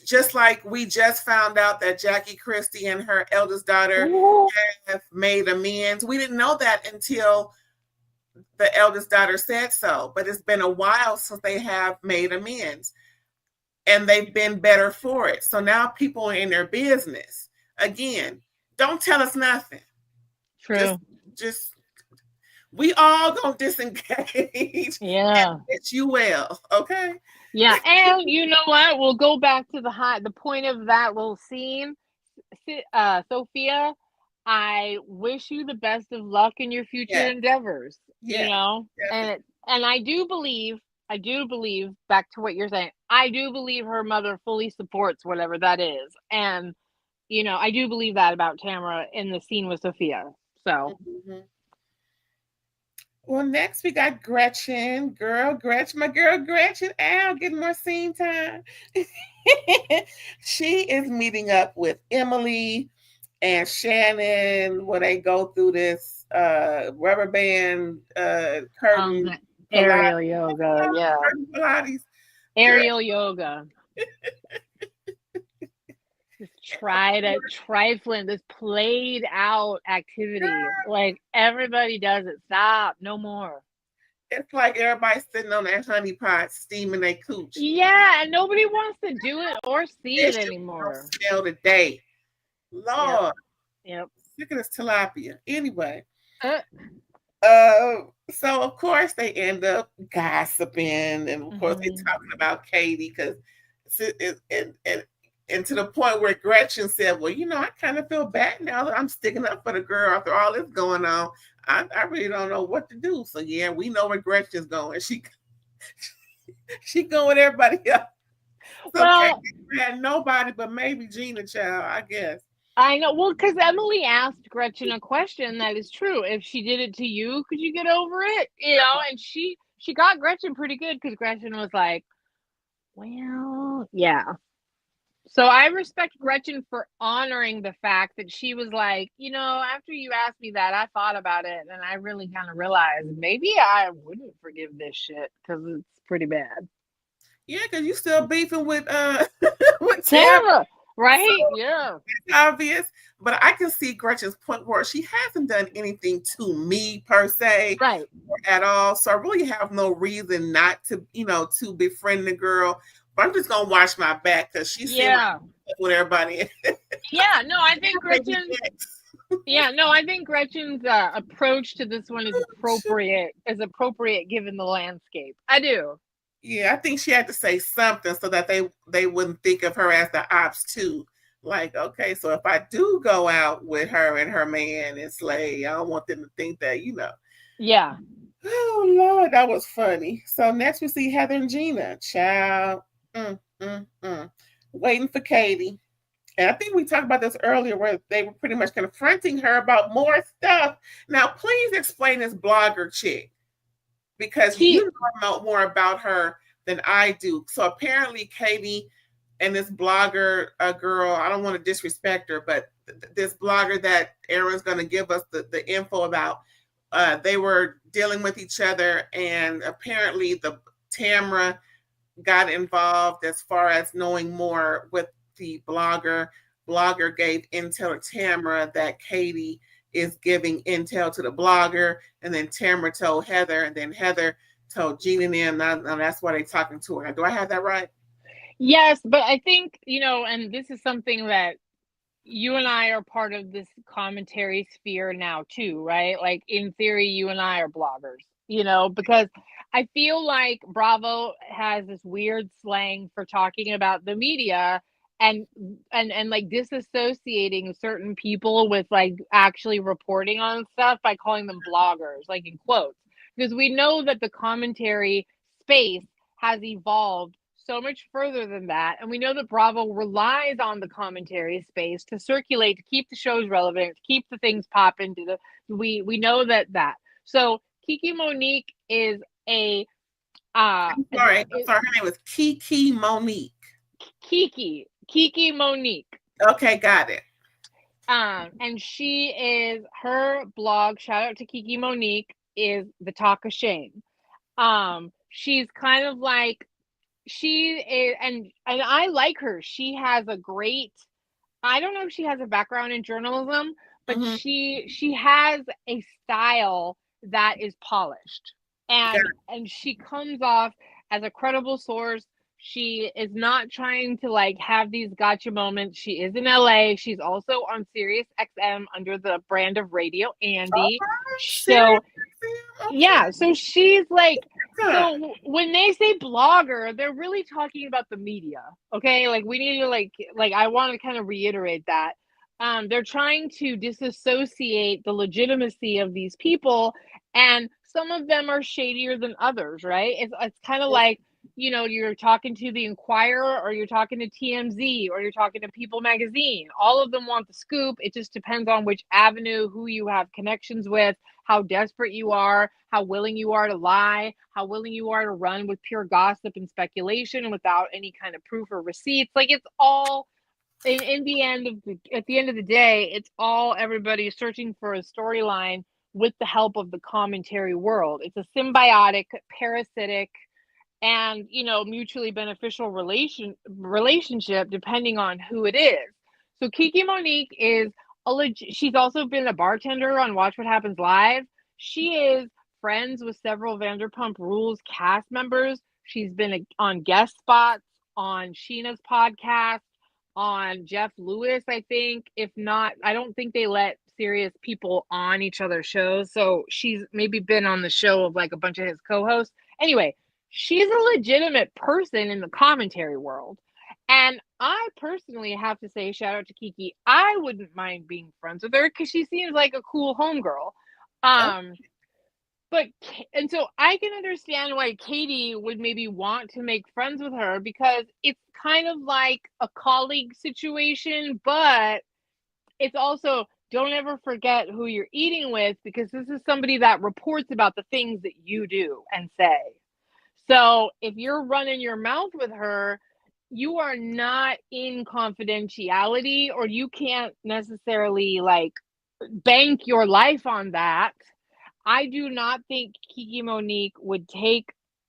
Just like we just found out that Jackie Christie and her eldest daughter have made amends. We didn't know that until the eldest daughter said so, but it's been a while since they have made amends and they've been better for it. So now people are in their business. Again, don't tell us nothing. True. Just we all gonna disengage. Yeah. And wish you well, okay? Yeah, and you know what? We'll go back to the point of that little scene. Sophia, I wish you the best of luck in your future endeavors. And I do believe, back to what you're saying, I do believe her mother fully supports whatever that is. And, I do believe that about Tamra in the scene with Sophia. So. Mm-hmm. Well, next we got Gretchen. My girl Gretchen. Al, getting more scene time. She is meeting up with Emily and Shannon when they go through this rubber band curtain. Aerial yoga, yeah. Pilates. Aerial yoga. This trifling, this played out activity. Like everybody does it. Stop. No more. It's like everybody's sitting on that honey pot steaming their cooch. Yeah, and nobody wants to do it or see it anymore. Smell today. Lord. Yep. Look at this tilapia. Anyway. So of course they end up gossiping, and of course they're talking about Katie because and to the point where Gretchen said, well, I kind of feel bad now that I'm sticking up for the girl after all this going on. I really don't know what to do. So yeah, we know where Gretchen's going. She going with everybody else. So well, had nobody but maybe Gina, child, I guess. I know. Well, because Emily asked Gretchen a question that is true. If she did it to you, could you get over it? And she got Gretchen pretty good because Gretchen was like, well, yeah. So I respect Gretchen for honoring the fact that she was like, after you asked me that, I thought about it and I really kind of realized maybe I wouldn't forgive this shit because it's pretty bad. Yeah, because you still beefing with Tamra, right? So, yeah. It's obvious. But I can see Gretchen's point where she hasn't done anything to me per se. Right. At all. So I really have no reason not to, to befriend the girl. I'm just gonna watch my back because she's with everybody. Yeah, no, I think Gretchen. I think Gretchen's approach to this one is appropriate given the landscape. I do. Yeah, I think she had to say something so that they wouldn't think of her as the ops too. Like, okay, so if I do go out with her and her man and Slade, I don't want them to think that, Yeah. Oh Lord, that was funny. So next we see Heather and Gina. Child. Waiting for Katie. And I think we talked about this earlier where they were pretty much confronting her about more stuff. Now, please explain this blogger chick because you know more about her than I do. So apparently Katie and this blogger girl, I don't want to disrespect her, but this blogger that Aaron's going to give us the info about, they were dealing with each other and apparently the Tamra got involved as far as knowing more with the blogger gave intel to Tamra that Katie is giving intel to the blogger, and then Tamra told Heather, and then Heather told Gina and them, and that's why they're talking to her. Do I have that right? Yes, but I think, and this is something that you and I are part of this commentary sphere now too, right? Like in theory, you and I are bloggers, because I feel like Bravo has this weird slang for talking about the media and like disassociating certain people with like actually reporting on stuff by calling them bloggers, like in quotes, because we know that the commentary space has evolved so much further than that, and we know that Bravo relies on the commentary space to circulate, to keep the shows relevant, to keep the things popping. We know that. So Kiki Monique is a I'm sorry. Her name was Kiki Monique. Kiki Monique. Okay, got it. And she is, her blog, shout out to Kiki Monique, is the Talk of Shame. She's kind of like, she is, and I like her. She has a great, I don't know if she has a background in journalism, but she has a style that is polished, and she comes off as a credible source. She is not trying to like have these gotcha moments. She is in LA. She's also on Sirius XM under the brand of Radio Andy. So yeah, so she's like, so when they say blogger, they're really talking about the media. Okay, like we need to like I want to kind of reiterate that. They're trying to disassociate the legitimacy of these people, and some of them are shadier than others, right? It's kind of like, you're talking to the Inquirer, or you're talking to TMZ, or you're talking to People Magazine. All of them want the scoop. It just depends on which avenue, who you have connections with, how desperate you are, how willing you are to lie, how willing you are to run with pure gossip and speculation and without any kind of proof or receipts. Like, it's all at the end of the day, it's all everybody searching for a storyline with the help of the commentary world. It's a symbiotic, parasitic, and mutually beneficial relationship depending on who it is. So Kiki Monique is she's also been a bartender on Watch What Happens Live. She is friends with several Vanderpump Rules cast members. She's been on guest spots on Sheena's podcast, on Jeff Lewis, I think. If not, I don't think they let serious people on each other's shows. So she's maybe been on the show of like a bunch of his co-hosts. Anyway, she's a legitimate person in the commentary world. And I personally have to say, shout out to Kiki, I wouldn't mind being friends with her because she seems like a cool homegirl. And so I can understand why Katie would maybe want to make friends with her, because it's kind of like a colleague situation, but it's also, don't ever forget who you're eating with, because this is somebody that reports about the things that you do and say. So if you're running your mouth with her, you are not in confidentiality, or you can't necessarily like bank your life on that. I do not think Kiki Monique would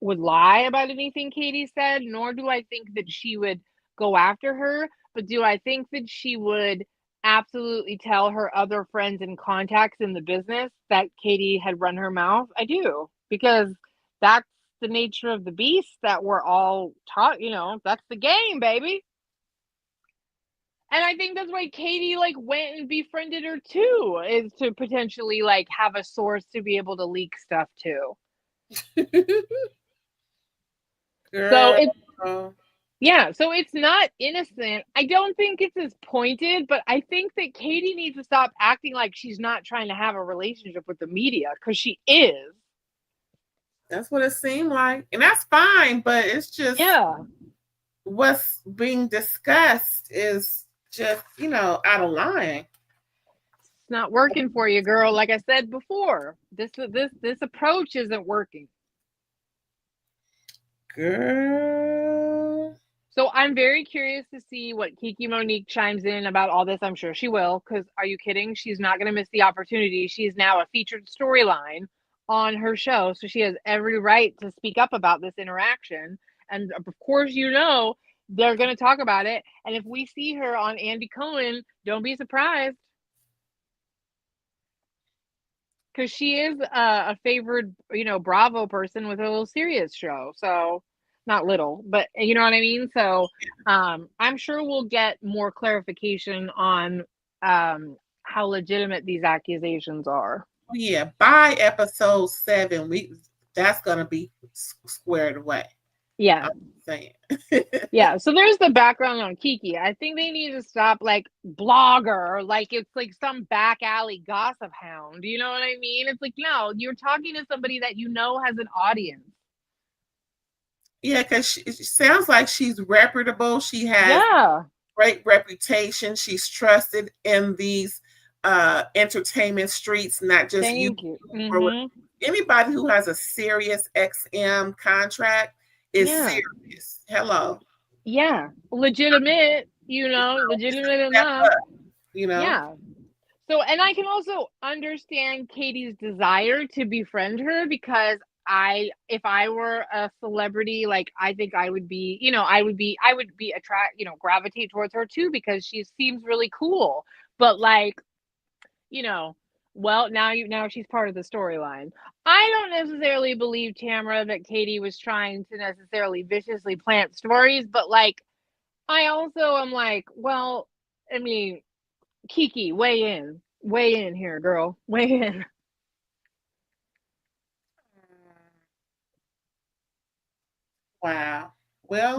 lie about anything Katie said, nor do I think that she would go after her. But do I think that she would absolutely tell her other friends and contacts in the business that Katie had run her mouth? I do, because that's the nature of the beast that we're all taught. That's the game, baby. And I think that's why Katie like went and befriended her too, is to potentially like have a source to be able to leak stuff to. So it's not innocent. I don't think it's as pointed, but I think that Katie needs to stop acting like she's not trying to have a relationship with the media, because she is. That's what it seemed like. And that's fine, but it's just what's being discussed is just, out of line. It's not working for you, girl. Like I said before, this approach isn't working. Girl. So I'm very curious to see what Kiki Monique chimes in about all this. I'm sure she will, because are you kidding? She's not going to miss the opportunity. She's now a featured storyline on her show, so she has every right to speak up about this interaction. And of course, they're going to talk about it. And if we see her on Andy Cohen, don't be surprised. Because she is a favored, Bravo person with a little serious show. So, not little, but you know what I mean? So, I'm sure we'll get more clarification on how legitimate these accusations are. Yeah, by episode 7, that's gonna be squared away. Yeah. I'm saying. Yeah, so there's the background on Kiki. I think they need to stop like blogger, like it's like some back alley gossip hound. You know what I mean? It's like, no, you're talking to somebody that has an audience. Yeah, because she sounds like she's reputable. She has great reputation. She's trusted in these entertainment streets, not just Thank you. Anybody who has a serious XM contract is serious. Hello. Yeah, legitimate. Legitimate enough. Yeah. So, and I can also understand Katie's desire to befriend her because if I were a celebrity, like I think I would be, I would be gravitate towards her too because she seems really cool. But like, well, now she's part of the storyline. I don't necessarily believe, Tamra, that Katie was trying to necessarily viciously plant stories, but like, I also am like, well, I mean, Kiki, weigh in here, girl, weigh in. Wow. Well,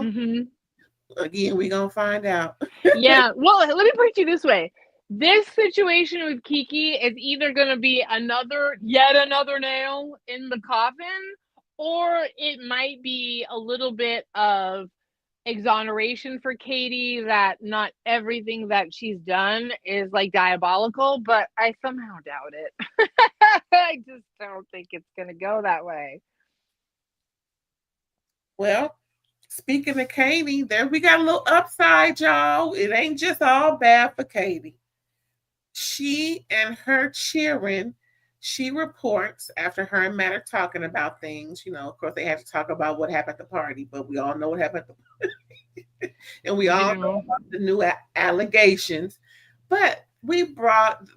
again, we're gonna find out. Yeah. Well, let me put it to you this way. This situation with Kiki is either going to be yet another nail in the coffin, or it might be a little bit of exoneration for Katie that not everything that she's done is like diabolical, but I somehow doubt it. I just don't think it's going to go that way. Well, speaking of Katie, there we got a little upside, y'all. It ain't just all bad for Katie. She and her cheering, she reports after her and Matt are talking about things. Of course, they had to talk about what happened at the party, but we all know what happened at the party. And we all know about the new allegations. But they brought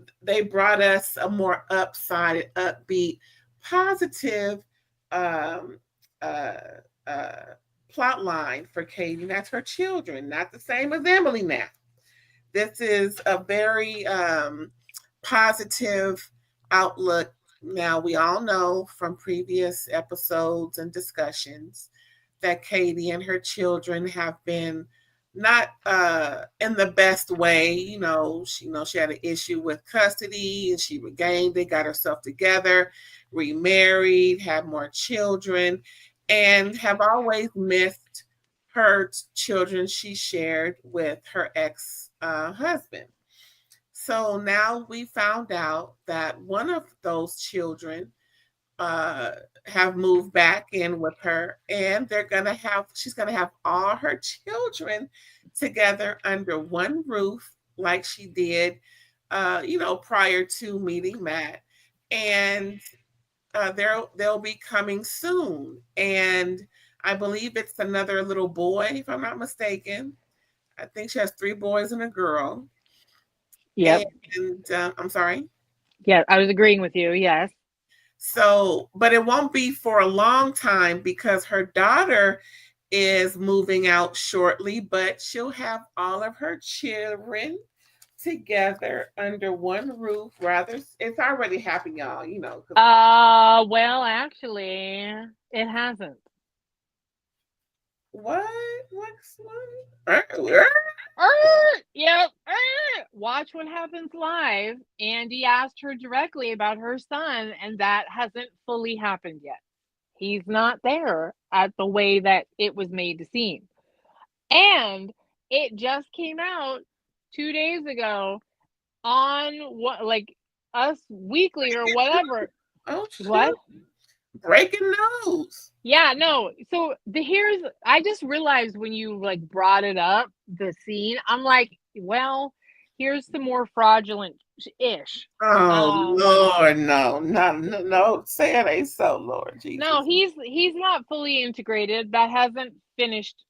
us a more upbeat, positive plot line for Katie. That's her children, not the same as Emily now. This is a very positive outlook. Now, we all know from previous episodes and discussions that Katie and her children have been not in the best way. She had an issue with custody and she regained it, got herself together, remarried, had more children, and have always missed her children she shared with her ex-husband. So now we found out that one of those children have moved back in with her, and she's gonna have all her children together under one roof, like she did, prior to meeting Matt. And they'll be coming soon, and I believe it's another little boy, if I'm not mistaken. I think she has 3 boys and a girl. Yeah. And I'm sorry. Yeah, I was agreeing with you. Yes. So, but it won't be for a long time because her daughter is moving out shortly, but she'll have all of her children together under one roof. It's already happened, y'all, Well, actually, it hasn't. What? Yep. Watch What Happens Live. Andy asked her directly about her son, and that hasn't fully happened yet. He's not there at the way that it was made to seem. And it just came out 2 days ago on Us Weekly or whatever. Oh, shit. What? Breaking news. Yeah, no. So I just realized when you brought it up, the scene, I'm like, well, here's some more fraudulent-ish. Oh, Lord, no. Say it ain't so, Lord Jesus. No, he's not fully integrated. That hasn't finished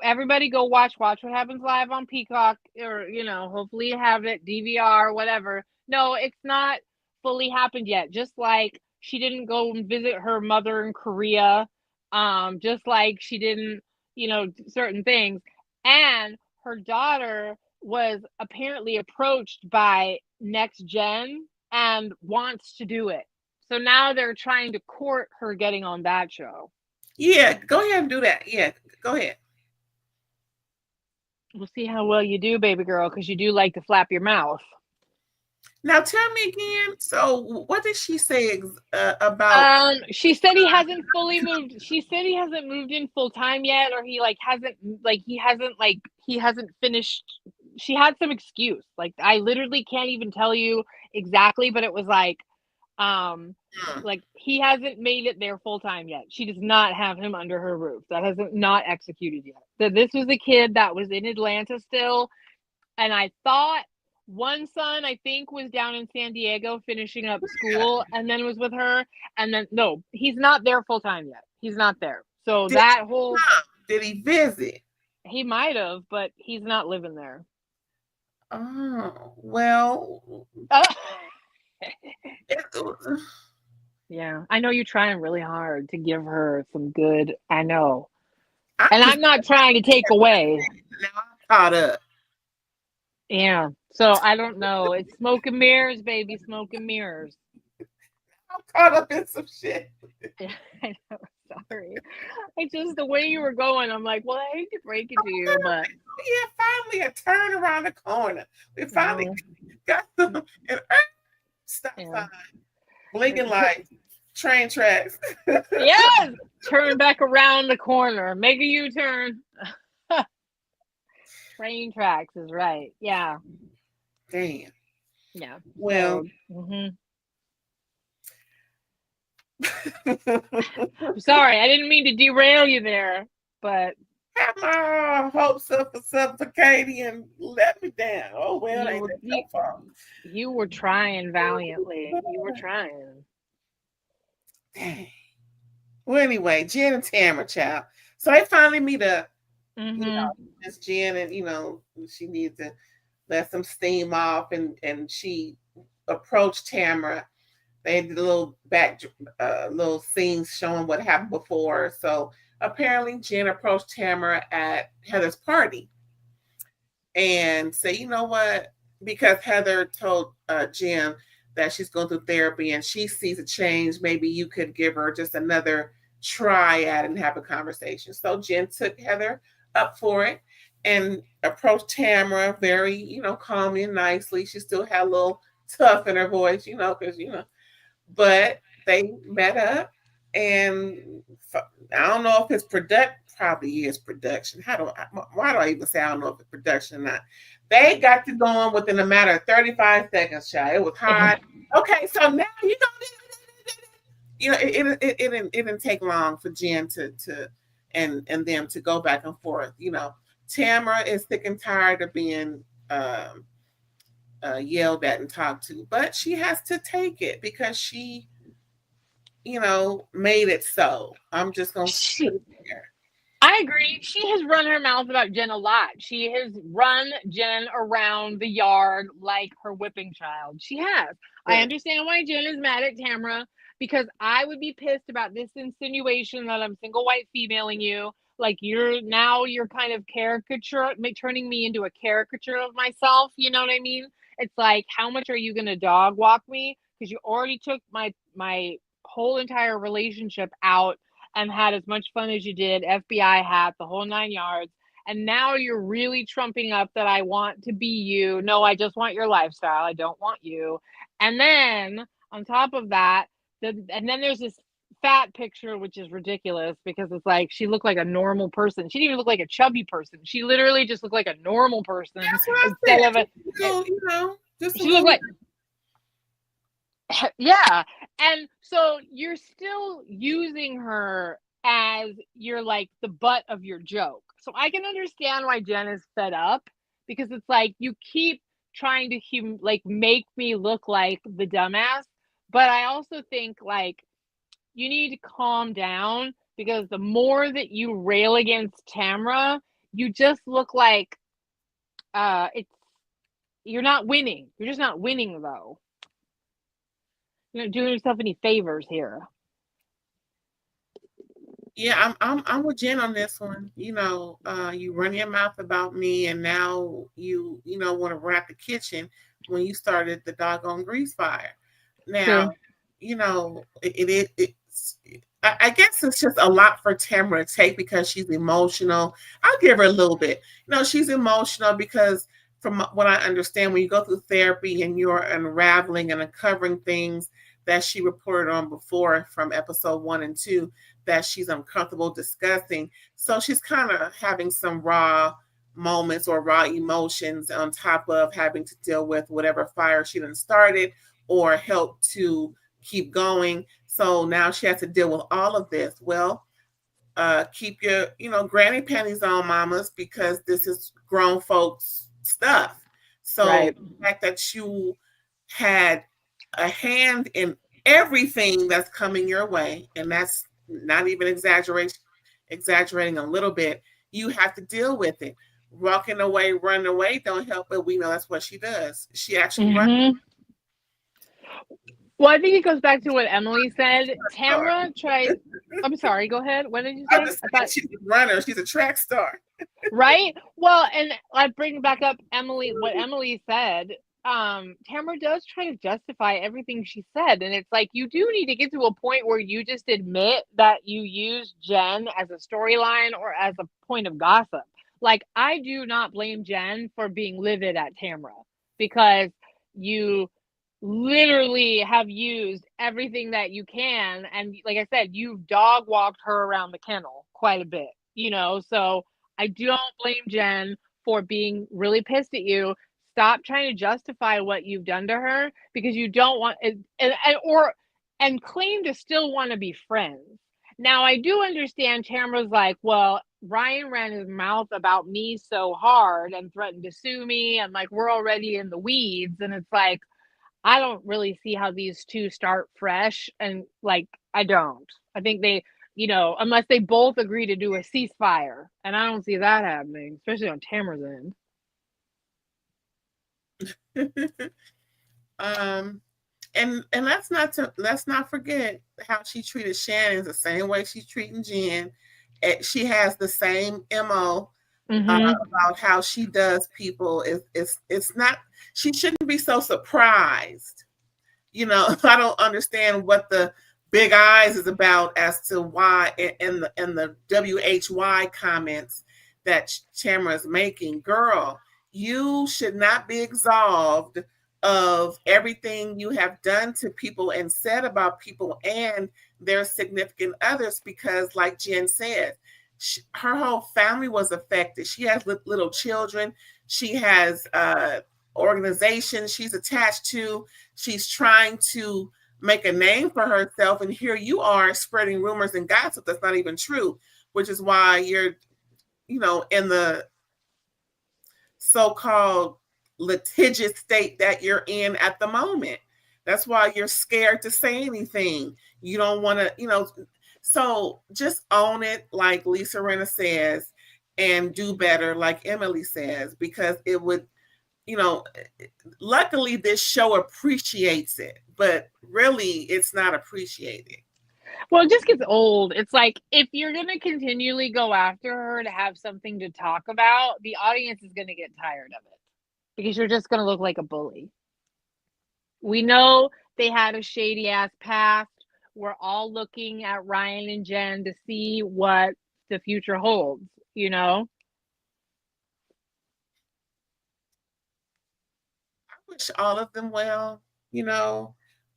everybody go watch What Happens Live on Peacock, or hopefully you have it DVR, whatever. No, it's not fully happened yet. Just like she didn't go and visit her mother in Korea, just like she didn't, certain things. And her daughter was apparently approached by Next Gen and wants to do it. So now they're trying to court her getting on that show. Yeah, go ahead and do that. Yeah, go ahead. We'll see how well you do, baby girl, because you do like to flap your mouth. Now tell me again. So, what did she say about? She said he hasn't fully moved. She said he hasn't moved in full time yet, or he hasn't finished. She had some excuse. Like, I literally can't even tell you exactly, but it was like he hasn't made it there full time yet. She does not have him under her roof. That hasn't not executed yet. That this was a kid that was in Atlanta still, and I thought one son, I think, was down in San Diego finishing up school and then was with her. And then, no, he's not there full time yet. He's not there. So did he visit? He might have, but he's not living there. Oh, well. Yeah, I know you're trying really hard to give her some good. I know. And I'm not trying to take away. Now I'm caught up. Yeah. So I don't know. It's smoke and mirrors, baby. Smoke and mirrors. I'm caught up in some shit. Yeah, I know. Sorry. It's just the way you were going. I'm like, well, I hate to break it to you, but yeah, finally a turn around the corner. We finally got them and stop sign, blinking lights, train tracks. Yes, turn back around the corner, make a U-turn. Train tracks is right. Yeah. Damn. Yeah. Well. I'm sorry, I didn't mean to derail you there, but have my hopes up for suffocating and let me down. Oh well, you were trying valiantly. You were trying. Dang. Well, anyway, Jen and Tamra, child. So they finally meet up. Miss Jen, and she needs to let some steam off, and she approached Tamra. They did a little little scenes showing what happened before. So apparently, Jen approached Tamra at Heather's party and said, "You know what?" Because Heather told Jen that she's going through therapy and she sees a change. Maybe you could give her just another try at it and have a conversation. So Jen took Heather up for it and approached Tamra very, calmly and nicely. She still had a little tough in her voice, because, but they met up, and I don't know if it's probably is production. Why do I even say I don't know if it's production or not? They got to go on within a matter of 35 seconds, child. It was hot. Okay, so now it didn't take long for Jen to and them to go back and forth. Tamra is sick and tired of being yelled at and talked to, but she has to take it because she, made it so. I'm just gonna put it there. I agree. She has run her mouth about Jen a lot. She has run Jen around the yard like her whipping child. She has. Yeah. I understand why Jen is mad at Tamra, because I would be pissed about this insinuation that I'm single white femaling you. Like you're kind of turning me into a caricature of myself. You know what I mean? It's like, how much are you going to dog walk me? Because you already took my whole entire relationship out and had as much fun as you did, FBI hat, the whole 9 yards. And now you're really trumping up that I want to be you. No, I just want your lifestyle. I don't want you. And then on top of that, and then there's this fat picture, which is ridiculous because it's like she looked like a normal person. She didn't even look like a chubby person. She literally just looked like a normal person. That's what instead I said. She looked like, yeah. And so you're still using her as you're like the butt of your joke. So I can understand why Jen is fed up, because it's like you keep trying to make me look like the dumbass. But I also think like you need to calm down, because the more that you rail against Tamra, you just look like it's you're not winning. You're just not winning though. You're not doing yourself any favors here. Yeah, I'm with Jen on this one. You run your mouth about me, and now you know want to run out the kitchen when you started the doggone grease fire. True. Now, it's I guess it's just a lot for Tamara to take because she's emotional. I'll give her a little bit. She's emotional because from what I understand, when you go through therapy and you're unraveling and uncovering things that she reported on before from episode 1 and 2 that she's uncomfortable discussing. So she's kind of having some raw moments or raw emotions on top of having to deal with whatever fire she done started or help to keep going. So now she has to deal with all of this. Well, keep your, granny panties on, mamas, because this is grown folks stuff. So Right. the fact that you had a hand in everything that's coming your way, and that's not even exaggerating a little bit, you have to deal with it. Walking away, running away don't help, but we know that's what she does. She actually runs. Well, I think it goes back to what Emily said. Tamra tries. I'm sorry. Go ahead. What did you say? I thought she's a runner. She's a track star. Right. Well, and I bring back up what Emily said. Tamra does try to justify everything she said, and it's like you do need to get to a point where you just admit that you use Jen as a storyline or as a point of gossip. Like, I do not blame Jen for being livid at Tamra because you literally have used everything that you can, and like I said, you've dog walked her around the kennel quite a bit, so I don't blame Jen for being really pissed at you. Stop trying to justify what you've done to her because you don't want and claim to still want to be friends. Now, I do understand Tamara's like, well, Ryan ran his mouth about me so hard and threatened to sue me, and like we're already in the weeds, and it's like I don't really see how these two start fresh, and like I don't. I think they, unless they both agree to do a ceasefire, and I don't see that happening, especially on Tamara's end. And let's not forget how she treated Shannon the same way she's treating Jen. She has the same MO about how she does people. It's not. She shouldn't be so surprised. I don't understand what the big eyes is about as to why in the WHY comments that Tamra is making. Girl, you should not be absolved of everything you have done to people and said about people and their significant others because, like Jen said, her whole family was affected. She has little children. She has organizations she's attached to. She's trying to make a name for herself, and here you are spreading rumors and gossip that's not even true, which is why you're, in the so-called litigious state that you're in at the moment. That's why you're scared to say anything. You don't want to, so just own it, like Lisa Rinna says, and do better, like Emily says, because it would, luckily this show appreciates it, but really it's not appreciated. Well, it just gets old. It's like if you're going to continually go after her to have something to talk about, the audience is going to get tired of it because you're just going to look like a bully. We know they had a shady ass past. We're all looking at Ryan and Jen to see what the future holds, I wish all of them well,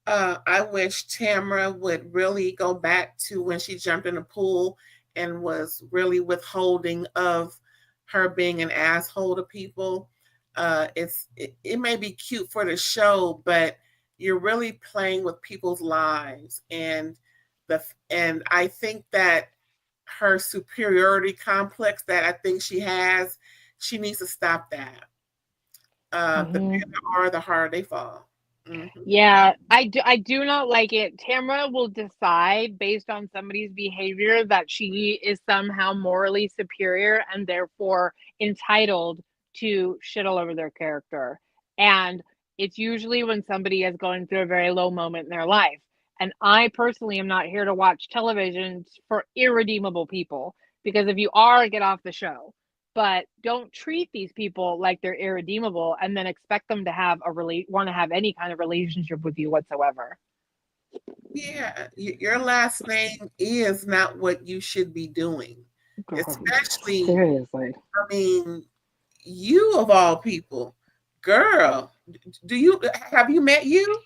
I wish Tamra would really go back to when she jumped in the pool and was really withholding of her being an asshole to people. It may be cute for the show, but you're really playing with people's lives, and I think that her superiority complex that I think she has, she needs to stop that. The bigger they are, the harder they fall. Yeah, I do not like it. Tamra will decide based on somebody's behavior that she is somehow morally superior and therefore entitled to shit all over their character. And it's usually when somebody is going through a very low moment in their life. And I personally am not here to watch television for irredeemable people, because if you are, get off the show. But don't treat these people like they're irredeemable and then expect them to have want to have any kind of relationship with you whatsoever. Yeah, your last name is not what you should be doing. Girl, Especially, seriously. I mean, you of all people, girl, have you met you?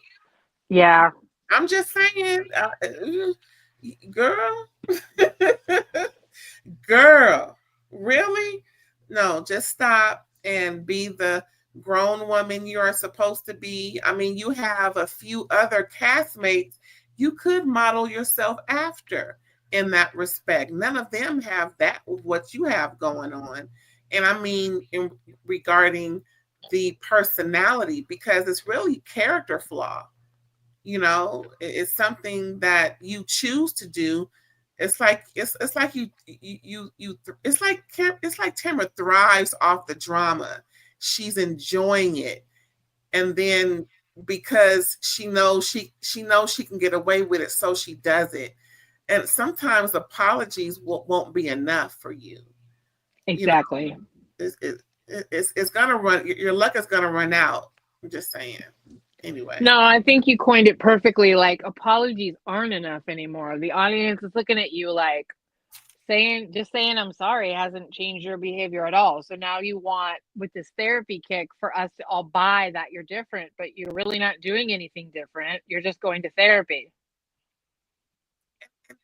Yeah. I'm just saying, girl, girl, really? No, just stop and be the grown woman you are supposed to be. I mean, you have a few other castmates you could model yourself after in that respect. None of them have that with what you have going on. And I mean, regarding the personality, because it's really character flaw. You know, it's something that you choose to do. It's like it's like it's like Tamara thrives off the drama. She's enjoying it, and then because she knows she can get away with it, so she does it. And sometimes apologies won't be enough for you. Exactly. You know, it's gonna run. Your luck is gonna run out. I'm just saying. Anyway. No, I think you coined it perfectly. Like, apologies aren't enough anymore. The audience is looking at you like just saying I'm sorry hasn't changed your behavior at all. So now you want, with this therapy kick, for us to all buy that you're different, but you're really not doing anything different. You're just going to therapy.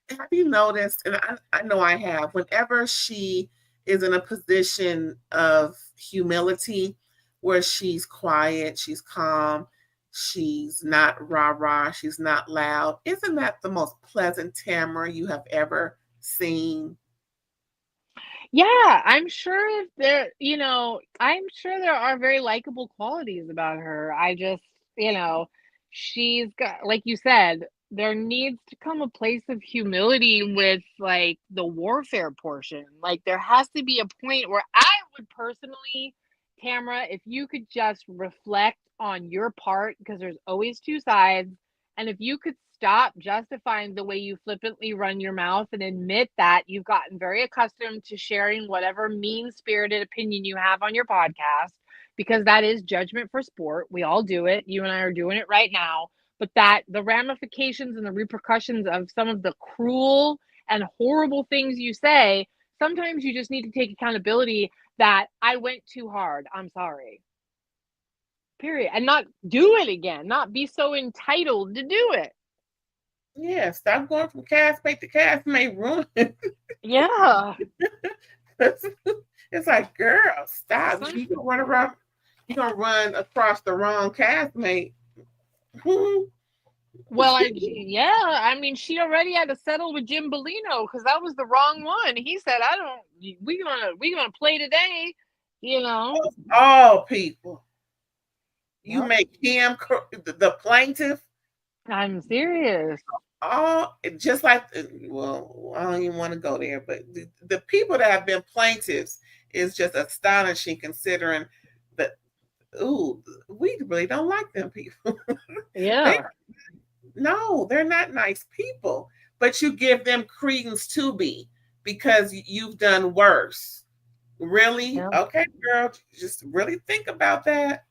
Have you noticed, and I know I have, whenever she is in a position of humility where she's quiet, she's calm, she's not rah-rah, she's not loud, isn't that the most pleasant Tamara you have ever seen? Yeah, I'm sure I'm sure there are very likable qualities about her. I just, she's got, like you said, there needs to come a place of humility with like the warfare portion. Like there has to be a point where I would personally, Tamara, if you could just reflect on your part, because there's always two sides, and if you could stop justifying the way you flippantly run your mouth and admit that you've gotten very accustomed to sharing whatever mean-spirited opinion you have on your podcast, because that is judgment for sport. We all do it. You and I are doing it right now. But that the ramifications and the repercussions of some of the cruel and horrible things you say, sometimes you just need to take accountability that I went too hard. I'm sorry. Period. And not do it again. Not be so entitled to do it. Yeah, stop going from castmate to castmate run. Yeah. It's like, girl, stop. You gonna run around, you gonna run across the wrong castmate. Well, I mean, she already had to settle with Jim Bellino because that was the wrong one. He said, "I don't. We gonna play today," you know. All people. You Yep. make him the plaintiff. I'm serious. All just like, well, I don't even want to go there, but the people that have been plaintiffs is just astonishing considering that. Ooh, we really don't like them people. Yeah. They're not nice people, but you give them credence to be because you've done worse. Really? Yeah. Okay, girl, just really think about that.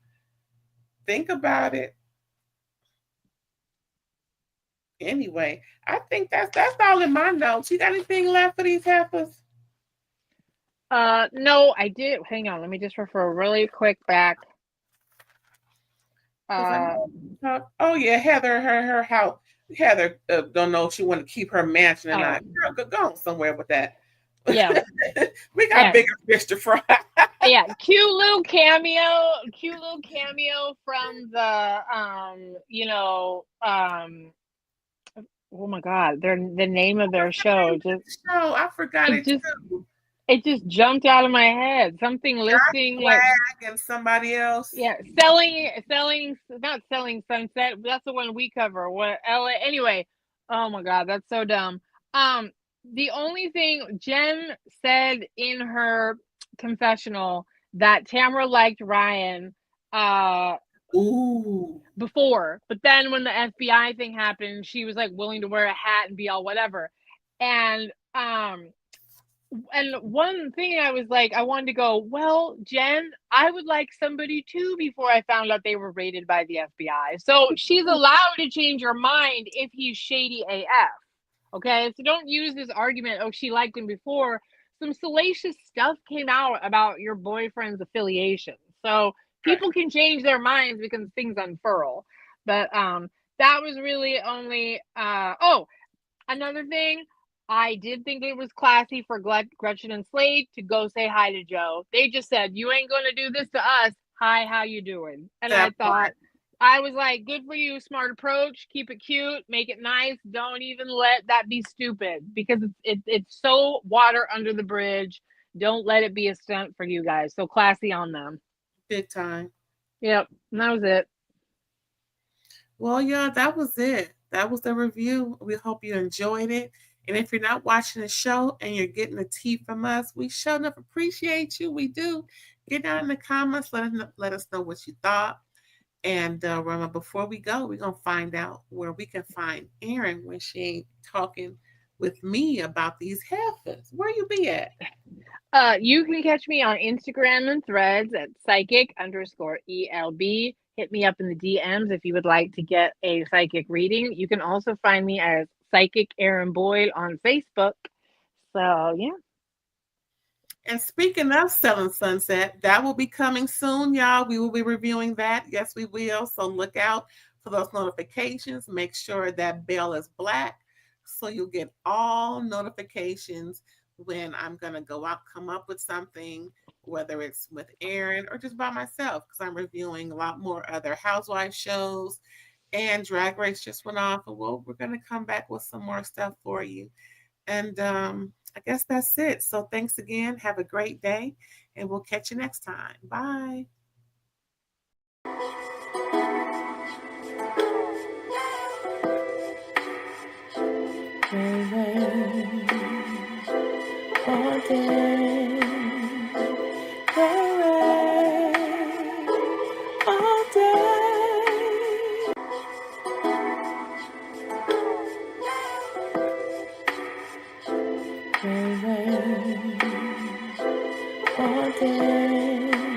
Think about it. Anyway, I think that's all in my notes. You got anything left for these heifers? No, I did. Hang on, let me just refer really quick back. Oh yeah, Heather, her house. Heather don't know if she want to keep her mansion or not. Girl, go on somewhere with that. Yeah. We got bigger fish to fry. Yeah, cute little cameo from the oh my god, the name of their show. I forgot it just too. It just jumped out of my head. Something listing like and somebody else. Yeah, not selling Sunset. That's the one we cover. What LA? Anyway, oh my God, that's so dumb. The only thing Jen said in her confessional that Tamra liked Ryan, Ooh. before, but then when the FBI thing happened, she was like willing to wear a hat and be all whatever, and one thing I was like, I wanted to go, well, Jen, I would like somebody too before I found out they were raided by the FBI. So she's allowed to change her mind if he's shady AF. Okay, so don't use this argument, oh, she liked him before. Some salacious stuff came out about your boyfriend's affiliation. So people can change their minds because things unfurl. But that was really only another thing, I did think it was classy for Gretchen and Slade to go say hi to Joe. They just said, you ain't going to do this to us. Hi, how you doing? And I thought, I was like, good for you, smart approach. Keep it cute, make it nice. Don't even let that be stupid because it's so water under the bridge. Don't let it be a stunt for you guys. So classy on them. Big time. Yep, and that was it. Well, yeah, that was it. That was the review. We hope you enjoyed it. And if you're not watching the show and you're getting the tea from us, we sure enough appreciate you. We do. Get down in the comments. Let us know what you thought. And before we go, we're going to find out where we can find Erin when she ain't talking with me about these heifers. Where you be at? You can catch me on Instagram and Threads at psychic_ELB. Hit me up in the DMs if you would like to get a psychic reading. You can also find me as Psychic Erin Boyd on Facebook. So, yeah. And speaking of Selling Sunset, that will be coming soon, y'all. We will be reviewing that. Yes, we will. So look out for those notifications. Make sure that bell is black so you'll get all notifications when I'm going to go out, come up with something, whether it's with Erin or just by myself, because I'm reviewing a lot more other housewife shows. And Drag Race just went off, and we're going to come back with some more stuff for you. And I guess that's it. So thanks again. Have a great day, and we'll catch you next time. Bye. All day, all day. All day.